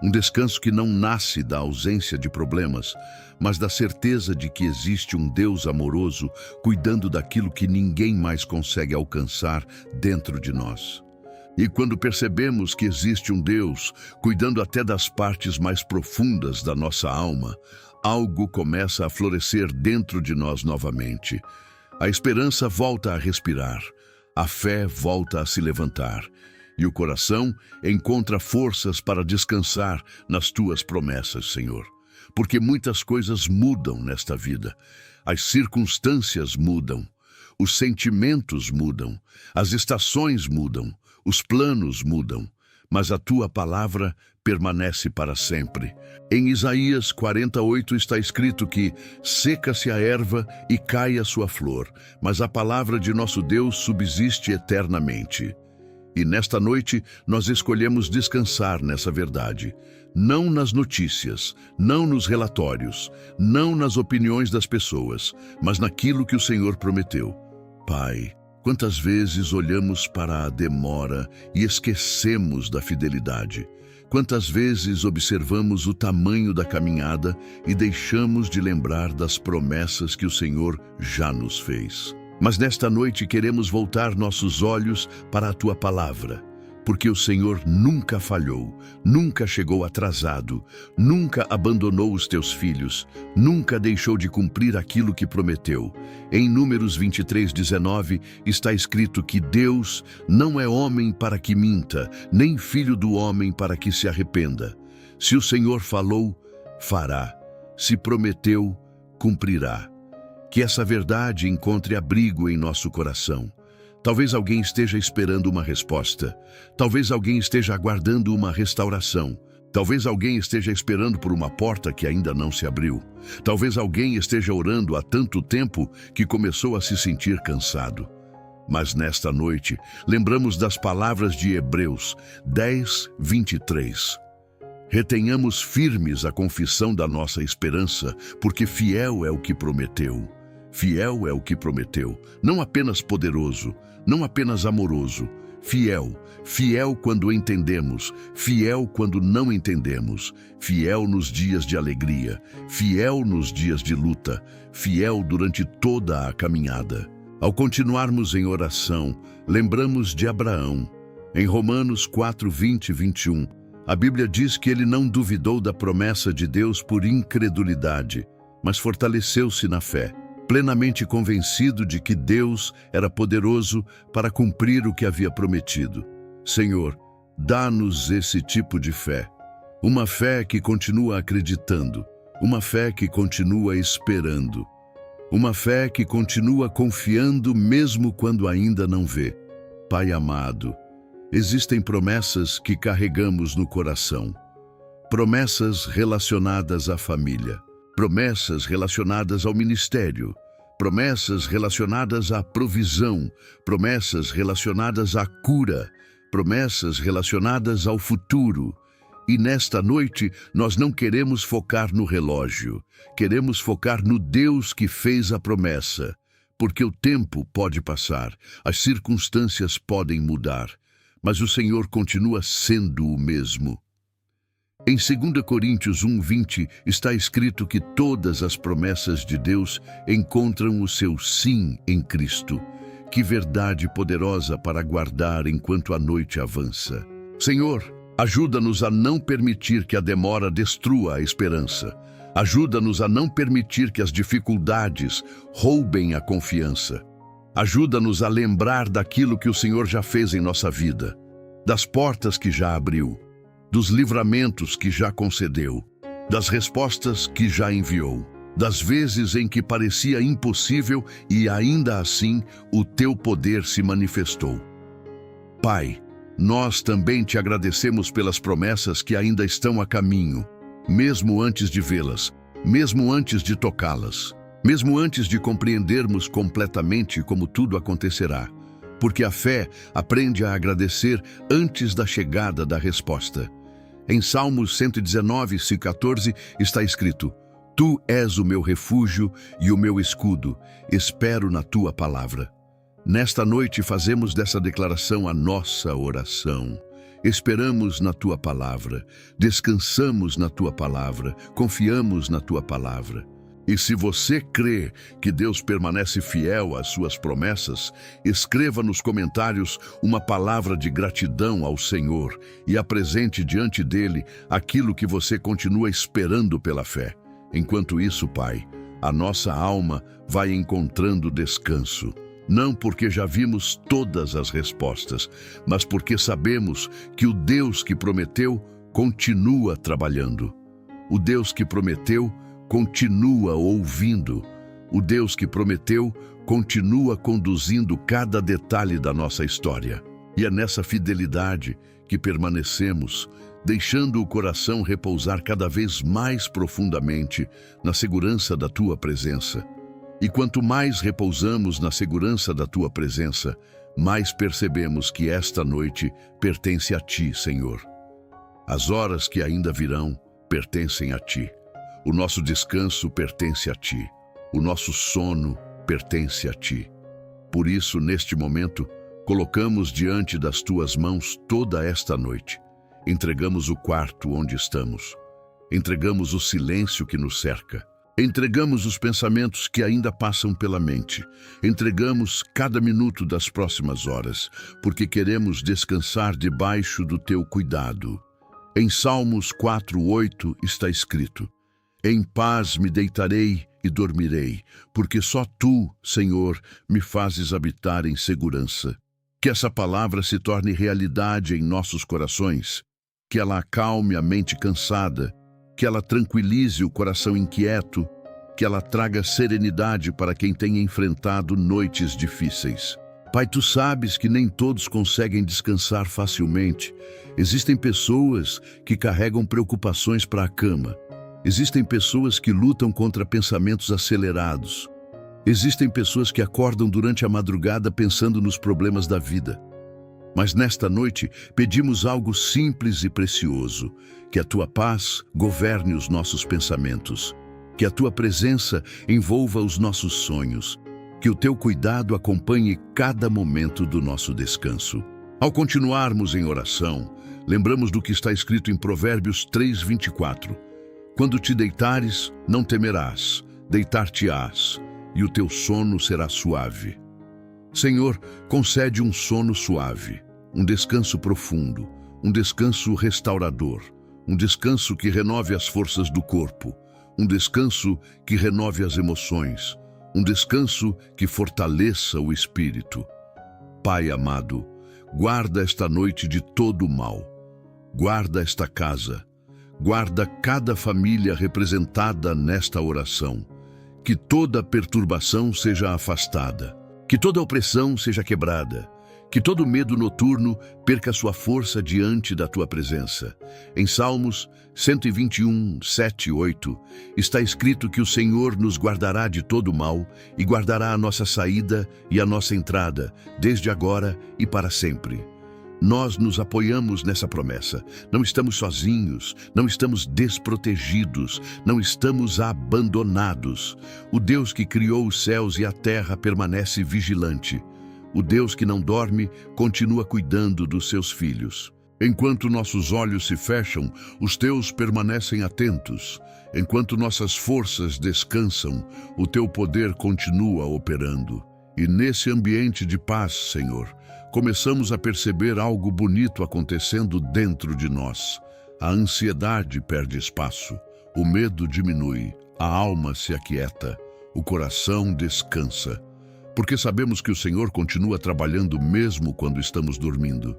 Um descanso que não nasce da ausência de problemas, mas da certeza de que existe um Deus amoroso cuidando daquilo que ninguém mais consegue alcançar dentro de nós. E quando percebemos que existe um Deus cuidando até das partes mais profundas da nossa alma, algo começa a florescer dentro de nós novamente. A esperança volta a respirar, a fé volta a se levantar, e o coração encontra forças para descansar nas tuas promessas, Senhor. Porque muitas coisas mudam nesta vida, as circunstâncias mudam, os sentimentos mudam, as estações mudam, os planos mudam, mas a tua palavra permanece para sempre. Em Isaías 48 está escrito que seca-se a erva e cai a sua flor, mas a palavra de nosso Deus subsiste eternamente. E nesta noite nós escolhemos descansar nessa verdade, não nas notícias, não nos relatórios, não nas opiniões das pessoas, mas naquilo que o Senhor prometeu. Pai, quantas vezes olhamos para a demora e esquecemos da fidelidade? Quantas vezes observamos o tamanho da caminhada e deixamos de lembrar das promessas que o Senhor já nos fez? Mas nesta noite queremos voltar nossos olhos para a tua palavra, porque o Senhor nunca falhou, nunca chegou atrasado, nunca abandonou os teus filhos, nunca deixou de cumprir aquilo que prometeu. Em Números 23:19 está escrito que Deus não é homem para que minta, nem filho do homem para que se arrependa. Se o Senhor falou, fará. Se prometeu, cumprirá. Que essa verdade encontre abrigo em nosso coração. Talvez alguém esteja esperando uma resposta. Talvez alguém esteja aguardando uma restauração. Talvez alguém esteja esperando por uma porta que ainda não se abriu. Talvez alguém esteja orando há tanto tempo que começou a se sentir cansado. Mas nesta noite, lembramos das palavras de Hebreus 10:23. Retenhamos firmes a confissão da nossa esperança, porque fiel é o que prometeu. Fiel é o que prometeu, não apenas poderoso, não apenas amoroso, fiel, fiel quando entendemos, fiel quando não entendemos, fiel nos dias de alegria, fiel nos dias de luta, fiel durante toda a caminhada. Ao continuarmos em oração, lembramos de Abraão. Em Romanos 4:20 e 21, a Bíblia diz que ele não duvidou da promessa de Deus por incredulidade, mas fortaleceu-se na fé, plenamente convencido de que Deus era poderoso para cumprir o que havia prometido. Senhor, dá-nos esse tipo de fé. Uma fé que continua acreditando, uma fé que continua esperando, uma fé que continua confiando mesmo quando ainda não vê. Pai amado, existem promessas que carregamos no coração, promessas relacionadas à família, promessas relacionadas ao ministério, promessas relacionadas à provisão, promessas relacionadas à cura, promessas relacionadas ao futuro. E nesta noite, nós não queremos focar no relógio, queremos focar no Deus que fez a promessa, porque o tempo pode passar, as circunstâncias podem mudar, mas o Senhor continua sendo o mesmo. Em 2 Coríntios 1:20 está escrito que todas as promessas de Deus encontram o seu sim em Cristo. Que verdade poderosa para guardar enquanto a noite avança. Senhor, ajuda-nos a não permitir que a demora destrua a esperança. Ajuda-nos a não permitir que as dificuldades roubem a confiança. Ajuda-nos a lembrar daquilo que o Senhor já fez em nossa vida, das portas que já abriu, dos livramentos que já concedeu, das respostas que já enviou, das vezes em que parecia impossível e ainda assim o teu poder se manifestou. Pai, nós também te agradecemos pelas promessas que ainda estão a caminho, mesmo antes de vê-las, mesmo antes de tocá-las, mesmo antes de compreendermos completamente como tudo acontecerá, porque a fé aprende a agradecer antes da chegada da resposta. Em Salmos 119:14 está escrito: Tu és o meu refúgio e o meu escudo, espero na tua palavra. Nesta noite fazemos dessa declaração a nossa oração. Esperamos na tua palavra, descansamos na tua palavra, confiamos na tua palavra. E se você crê que Deus permanece fiel às suas promessas, escreva nos comentários uma palavra de gratidão ao Senhor e apresente diante dele aquilo que você continua esperando pela fé. Enquanto isso, Pai, a nossa alma vai encontrando descanso. Não porque já vimos todas as respostas, mas porque sabemos que o Deus que prometeu continua trabalhando. O Deus que prometeu continua ouvindo. O Deus que prometeu continua conduzindo cada detalhe da nossa história. E é nessa fidelidade que permanecemos, deixando o coração repousar cada vez mais profundamente na segurança da tua presença. E quanto mais repousamos na segurança da tua presença, mais percebemos que esta noite pertence a ti, Senhor. As horas que ainda virão pertencem a ti. O nosso descanso pertence a ti. O nosso sono pertence a ti. Por isso, neste momento, colocamos diante das tuas mãos toda esta noite. Entregamos o quarto onde estamos. Entregamos o silêncio que nos cerca. Entregamos os pensamentos que ainda passam pela mente. Entregamos cada minuto das próximas horas, porque queremos descansar debaixo do teu cuidado. Em Salmos 4:8 está escrito: Em paz me deitarei e dormirei, porque só tu, Senhor, me fazes habitar em segurança. Que essa palavra se torne realidade em nossos corações, que ela acalme a mente cansada, que ela tranquilize o coração inquieto, que ela traga serenidade para quem tem enfrentado noites difíceis. Pai, tu sabes que nem todos conseguem descansar facilmente. Existem pessoas que carregam preocupações para a cama. Existem pessoas que lutam contra pensamentos acelerados. Existem pessoas que acordam durante a madrugada pensando nos problemas da vida. Mas nesta noite pedimos algo simples e precioso: que a tua paz governe os nossos pensamentos, que a tua presença envolva os nossos sonhos, que o teu cuidado acompanhe cada momento do nosso descanso. Ao continuarmos em oração, lembramos do que está escrito em Provérbios 3:24. Quando te deitares, não temerás, deitar-te-ás, e o teu sono será suave. Senhor, concede um sono suave, um descanso profundo, um descanso restaurador, um descanso que renove as forças do corpo, um descanso que renove as emoções, um descanso que fortaleça o espírito. Pai amado, guarda esta noite de todo o mal, guarda esta casa, guarda cada família representada nesta oração, que toda perturbação seja afastada, que toda opressão seja quebrada, Que todo medo noturno perca sua força diante da tua presença. Em Salmos 121, 7 e 8, está escrito que o Senhor nos guardará de todo mal e guardará a nossa saída e a nossa entrada, desde agora e para sempre. Nós nos apoiamos nessa promessa. Não estamos sozinhos, não estamos desprotegidos, não estamos abandonados. O Deus que criou os céus e a terra permanece vigilante. O Deus que não dorme continua cuidando dos seus filhos. Enquanto nossos olhos se fecham, os teus permanecem atentos. Enquanto nossas forças descansam, o teu poder continua operando. E nesse ambiente de paz, Senhor, começamos a perceber algo bonito acontecendo dentro de nós. A ansiedade perde espaço, o medo diminui, a alma se aquieta, o coração descansa. Porque sabemos que o Senhor continua trabalhando mesmo quando estamos dormindo.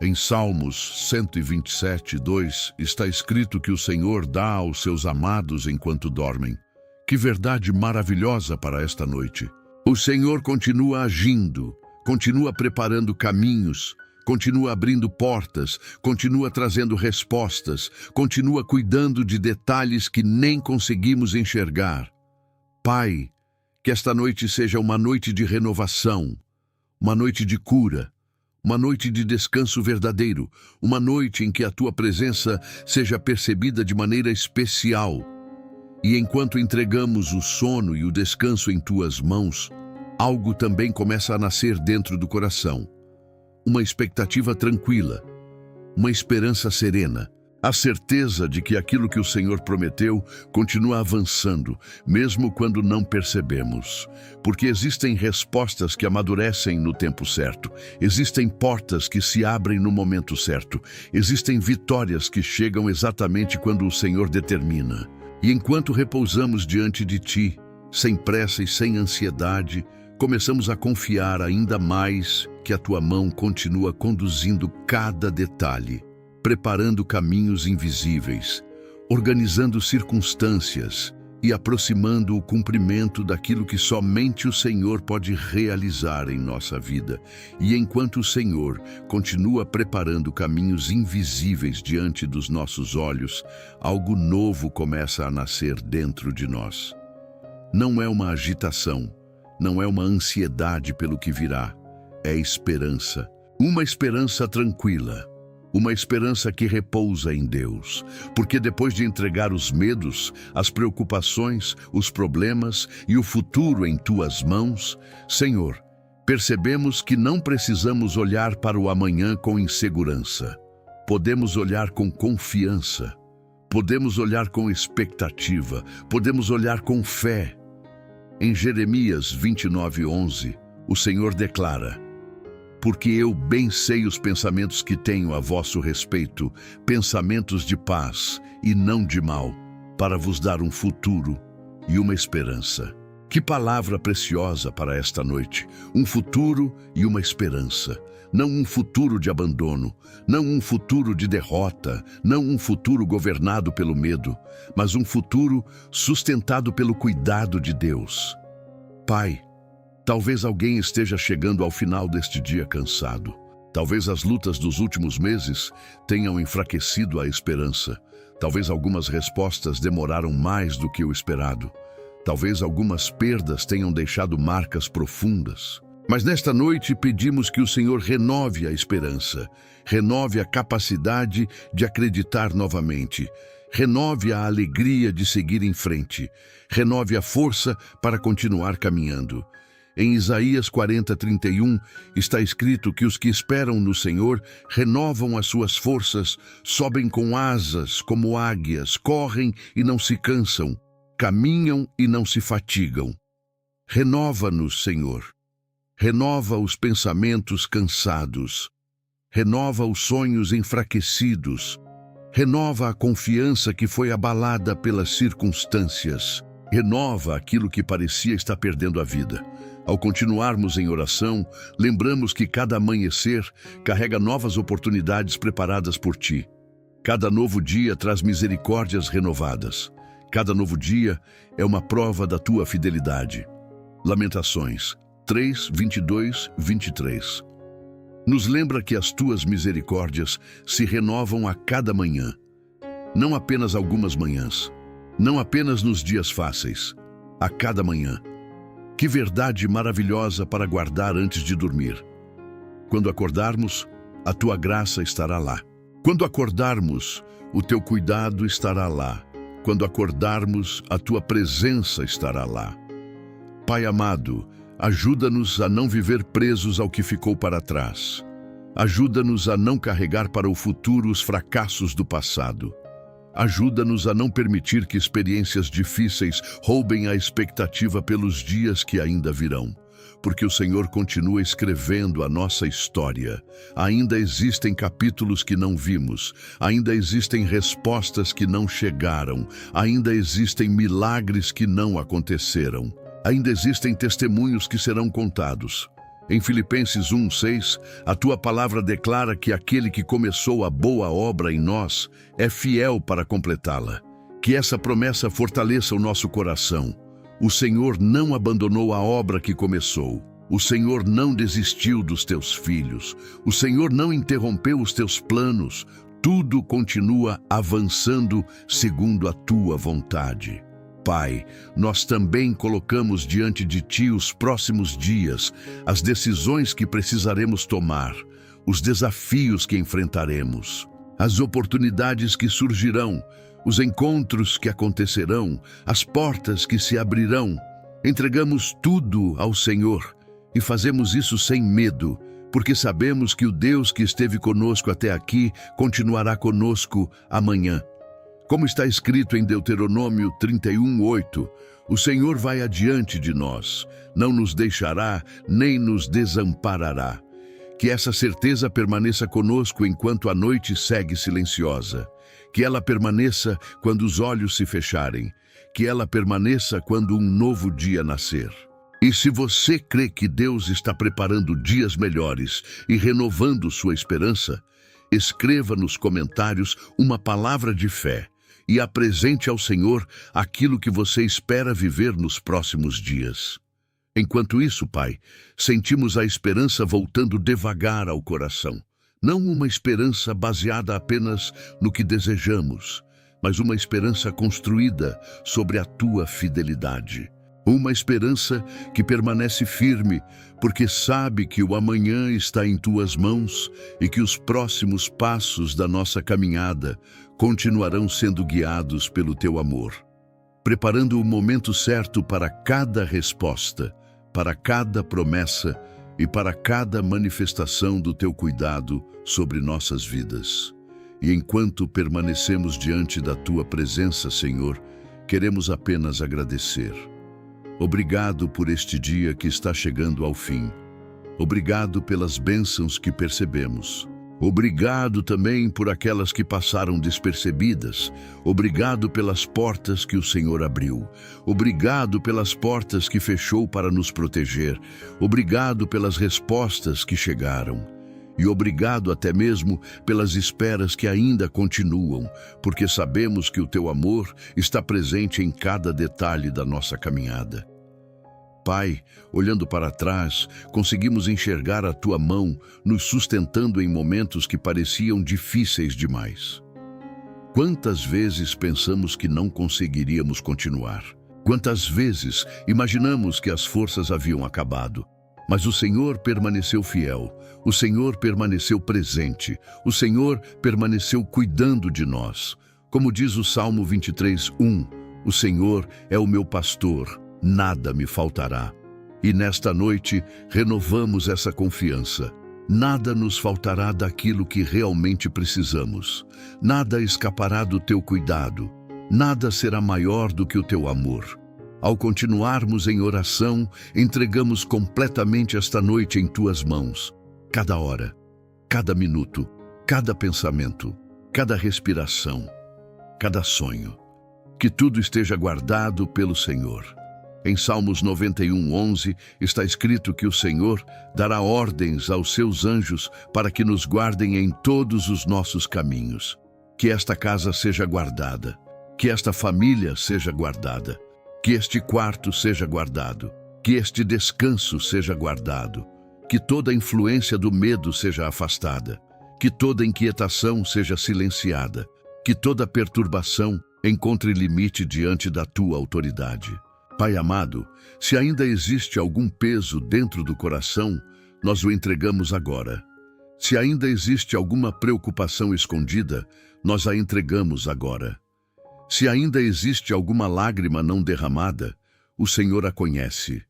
Em Salmos 127, 2, está escrito que o Senhor dá aos seus amados enquanto dormem. Que verdade maravilhosa para esta noite! O Senhor continua agindo, continua preparando caminhos, continua abrindo portas, continua trazendo respostas, continua cuidando de detalhes que nem conseguimos enxergar. Pai, que esta noite seja uma noite de renovação, uma noite de cura, uma noite de descanso verdadeiro, uma noite em que a Tua presença seja percebida de maneira especial. E enquanto entregamos o sono e o descanso em Tuas mãos, algo também começa a nascer dentro do coração. Uma expectativa tranquila, uma esperança serena, a certeza de que aquilo que o Senhor prometeu continua avançando, mesmo quando não percebemos. Porque existem respostas que amadurecem no tempo certo, existem portas que se abrem no momento certo, existem vitórias que chegam exatamente quando o Senhor determina. E enquanto repousamos diante de Ti, sem pressa e sem ansiedade, começamos a confiar ainda mais que a Tua mão continua conduzindo cada detalhe, preparando caminhos invisíveis, organizando circunstâncias e aproximando o cumprimento daquilo que somente o Senhor pode realizar em nossa vida. E enquanto o Senhor continua preparando caminhos invisíveis diante dos nossos olhos, algo novo começa a nascer dentro de nós. Não é uma agitação, não é uma ansiedade pelo que virá, é esperança. Uma esperança tranquila, uma esperança que repousa em Deus. Porque depois de entregar os medos, as preocupações, os problemas e o futuro em Tuas mãos, Senhor, percebemos que não precisamos olhar para o amanhã com insegurança. Podemos olhar com confiança, podemos olhar com expectativa, podemos olhar com fé. Em Jeremias 29:11, o Senhor declara: porque eu bem sei os pensamentos que tenho a vosso respeito, pensamentos de paz e não de mal, para vos dar um futuro e uma esperança. Que palavra preciosa para esta noite! Um futuro e uma esperança. Não um futuro de abandono, não um futuro de derrota, não um futuro governado pelo medo, mas um futuro sustentado pelo cuidado de Deus. Pai, talvez alguém esteja chegando ao final deste dia cansado. Talvez as lutas dos últimos meses tenham enfraquecido a esperança. Talvez algumas respostas demoraram mais do que o esperado. Talvez algumas perdas tenham deixado marcas profundas. Mas nesta noite pedimos que o Senhor renove a esperança, renove a capacidade de acreditar novamente, renove a alegria de seguir em frente, renove a força para continuar caminhando. Em Isaías 40:31 está escrito que os que esperam no Senhor renovam as suas forças, sobem com asas como águias, correm e não se cansam, caminham e não se fatigam. Renova-nos, Senhor. Renova os pensamentos cansados. Renova os sonhos enfraquecidos. Renova a confiança que foi abalada pelas circunstâncias. Renova aquilo que parecia estar perdendo a vida. Ao continuarmos em oração, lembramos que cada amanhecer carrega novas oportunidades preparadas por Ti. Cada novo dia traz misericórdias renovadas. Cada novo dia é uma prova da Tua fidelidade. Lamentações 3, 22, 23. Nos lembra que as tuas misericórdias se renovam a cada manhã, não apenas algumas manhãs, não apenas nos dias fáceis, a cada manhã. Que verdade maravilhosa para guardar antes de dormir. Quando acordarmos, a tua graça estará lá. Quando acordarmos, o teu cuidado estará lá. Quando acordarmos, a tua presença estará lá. Pai amado, ajuda-nos a não viver presos ao que ficou para trás. Ajuda-nos a não carregar para o futuro os fracassos do passado. Ajuda-nos a não permitir que experiências difíceis roubem a expectativa pelos dias que ainda virão. Porque o Senhor continua escrevendo a nossa história. Ainda existem capítulos que não vimos, ainda existem respostas que não chegaram, ainda existem milagres que não aconteceram, ainda existem testemunhos que serão contados. Em Filipenses 1:6, a tua palavra declara que aquele que começou a boa obra em nós é fiel para completá-la. Que essa promessa fortaleça o nosso coração. O Senhor não abandonou a obra que começou. O Senhor não desistiu dos teus filhos. O Senhor não interrompeu os teus planos. Tudo continua avançando segundo a tua vontade. Pai, nós também colocamos diante de Ti os próximos dias, as decisões que precisaremos tomar, os desafios que enfrentaremos, as oportunidades que surgirão, os encontros que acontecerão, as portas que se abrirão. Entregamos tudo ao Senhor e fazemos isso sem medo, porque sabemos que o Deus que esteve conosco até aqui continuará conosco amanhã. Como está escrito em Deuteronômio 31:8, o Senhor vai adiante de nós, não nos deixará nem nos desamparará. Que essa certeza permaneça conosco enquanto a noite segue silenciosa. Que ela permaneça quando os olhos se fecharem. Que ela permaneça quando um novo dia nascer. E se você crê que Deus está preparando dias melhores e renovando sua esperança, escreva nos comentários uma palavra de fé e apresente ao Senhor aquilo que você espera viver nos próximos dias. Enquanto isso, Pai, sentimos a esperança voltando devagar ao coração. Não uma esperança baseada apenas no que desejamos, mas uma esperança construída sobre a Tua fidelidade. Uma esperança que permanece firme, porque sabe que o amanhã está em Tuas mãos e que os próximos passos da nossa caminhada continuarão sendo guiados pelo Teu amor, preparando o momento certo para cada resposta, para cada promessa e para cada manifestação do Teu cuidado sobre nossas vidas. E enquanto permanecemos diante da Tua presença, Senhor, queremos apenas agradecer. Obrigado por este dia que está chegando ao fim. Obrigado pelas bênçãos que percebemos. Obrigado também por aquelas que passaram despercebidas. Obrigado pelas portas que o Senhor abriu. Obrigado pelas portas que fechou para nos proteger. Obrigado pelas respostas que chegaram. E obrigado até mesmo pelas esperas que ainda continuam, porque sabemos que o Teu amor está presente em cada detalhe da nossa caminhada. Pai, olhando para trás, conseguimos enxergar a Tua mão nos sustentando em momentos que pareciam difíceis demais. Quantas vezes pensamos que não conseguiríamos continuar? Quantas vezes imaginamos que as forças haviam acabado? Mas o Senhor permaneceu fiel, o Senhor permaneceu presente, o Senhor permaneceu cuidando de nós. Como diz o Salmo 23:1, o Senhor é o meu pastor, nada me faltará. E nesta noite renovamos essa confiança. Nada nos faltará daquilo que realmente precisamos. Nada escapará do Teu cuidado. Nada será maior do que o Teu amor. Ao continuarmos em oração, entregamos completamente esta noite em Tuas mãos. Cada hora, cada minuto, cada pensamento, cada respiração, cada sonho. Que tudo esteja guardado pelo Senhor. Em Salmos 91:11 está escrito que o Senhor dará ordens aos seus anjos para que nos guardem em todos os nossos caminhos. Que esta casa seja guardada, que esta família seja guardada, que este quarto seja guardado, que este descanso seja guardado, Que toda influência do medo seja afastada. Que toda inquietação seja silenciada. Que toda perturbação encontre limite diante da tua autoridade. Pai amado, se ainda existe algum peso dentro do coração, nós o entregamos agora. Se ainda existe alguma preocupação escondida, nós a entregamos agora. Se ainda existe alguma lágrima não derramada, o Senhor a conhece.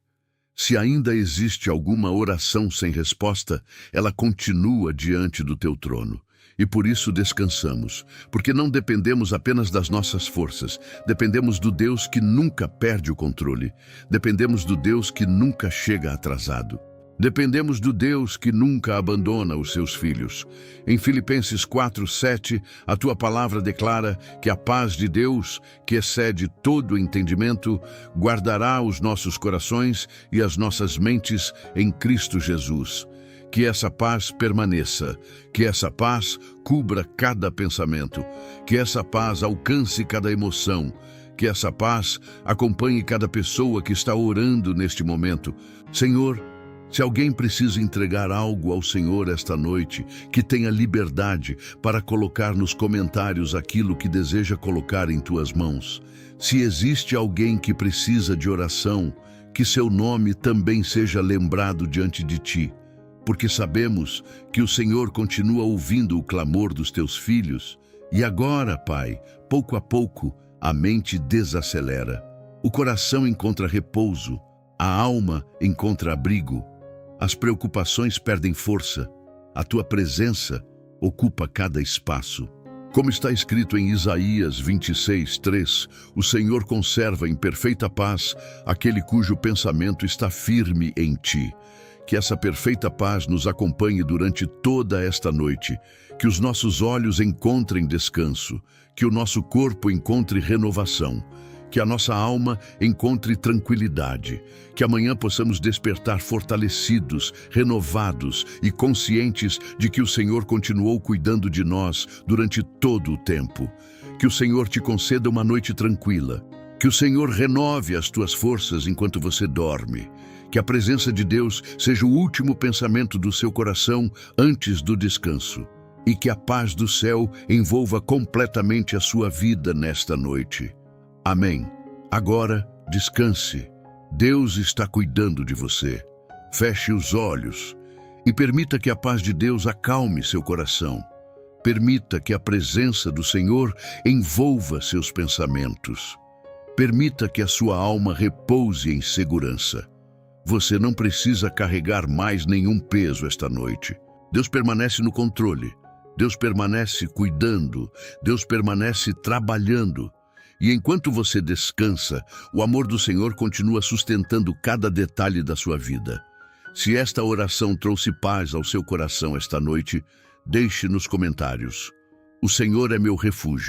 Se ainda existe alguma oração sem resposta, ela continua diante do teu trono. E por isso descansamos, porque não dependemos apenas das nossas forças, dependemos do Deus que nunca perde o controle, dependemos do Deus que nunca chega atrasado. Dependemos do Deus que nunca abandona os seus filhos. Em Filipenses 4:7, a tua palavra declara que a paz de Deus, que excede todo o entendimento, guardará os nossos corações e as nossas mentes em Cristo Jesus. Que essa paz permaneça, que essa paz cubra cada pensamento, que essa paz alcance cada emoção, que essa paz acompanhe cada pessoa que está orando neste momento. Senhor, se alguém precisa entregar algo ao Senhor esta noite, que tenha liberdade para colocar nos comentários aquilo que deseja colocar em tuas mãos. Se existe alguém que precisa de oração, que seu nome também seja lembrado diante de ti, porque sabemos que o Senhor continua ouvindo o clamor dos teus filhos. E agora, Pai, pouco a pouco, a mente desacelera, o coração encontra repouso, a alma encontra abrigo. As preocupações perdem força, a tua presença ocupa cada espaço. Como está escrito em Isaías 26:3, o Senhor conserva em perfeita paz aquele cujo pensamento está firme em ti. Que essa perfeita paz nos acompanhe durante toda esta noite, que os nossos olhos encontrem descanso, que o nosso corpo encontre renovação, que a nossa alma encontre tranquilidade, que amanhã possamos despertar fortalecidos, renovados e conscientes de que o Senhor continuou cuidando de nós durante todo o tempo. Que o Senhor te conceda uma noite tranquila, que o Senhor renove as tuas forças enquanto você dorme, que a presença de Deus seja o último pensamento do seu coração antes do descanso, e que a paz do céu envolva completamente a sua vida nesta noite. Amém. Agora, descanse. Deus está cuidando de você. Feche os olhos e permita que a paz de Deus acalme seu coração. Permita que a presença do Senhor envolva seus pensamentos. Permita que a sua alma repouse em segurança. Você não precisa carregar mais nenhum peso esta noite. Deus permanece no controle. Deus permanece cuidando. Deus permanece trabalhando. E enquanto você descansa, o amor do Senhor continua sustentando cada detalhe da sua vida. Se esta oração trouxe paz ao seu coração esta noite, deixe nos comentários: o Senhor é meu refúgio.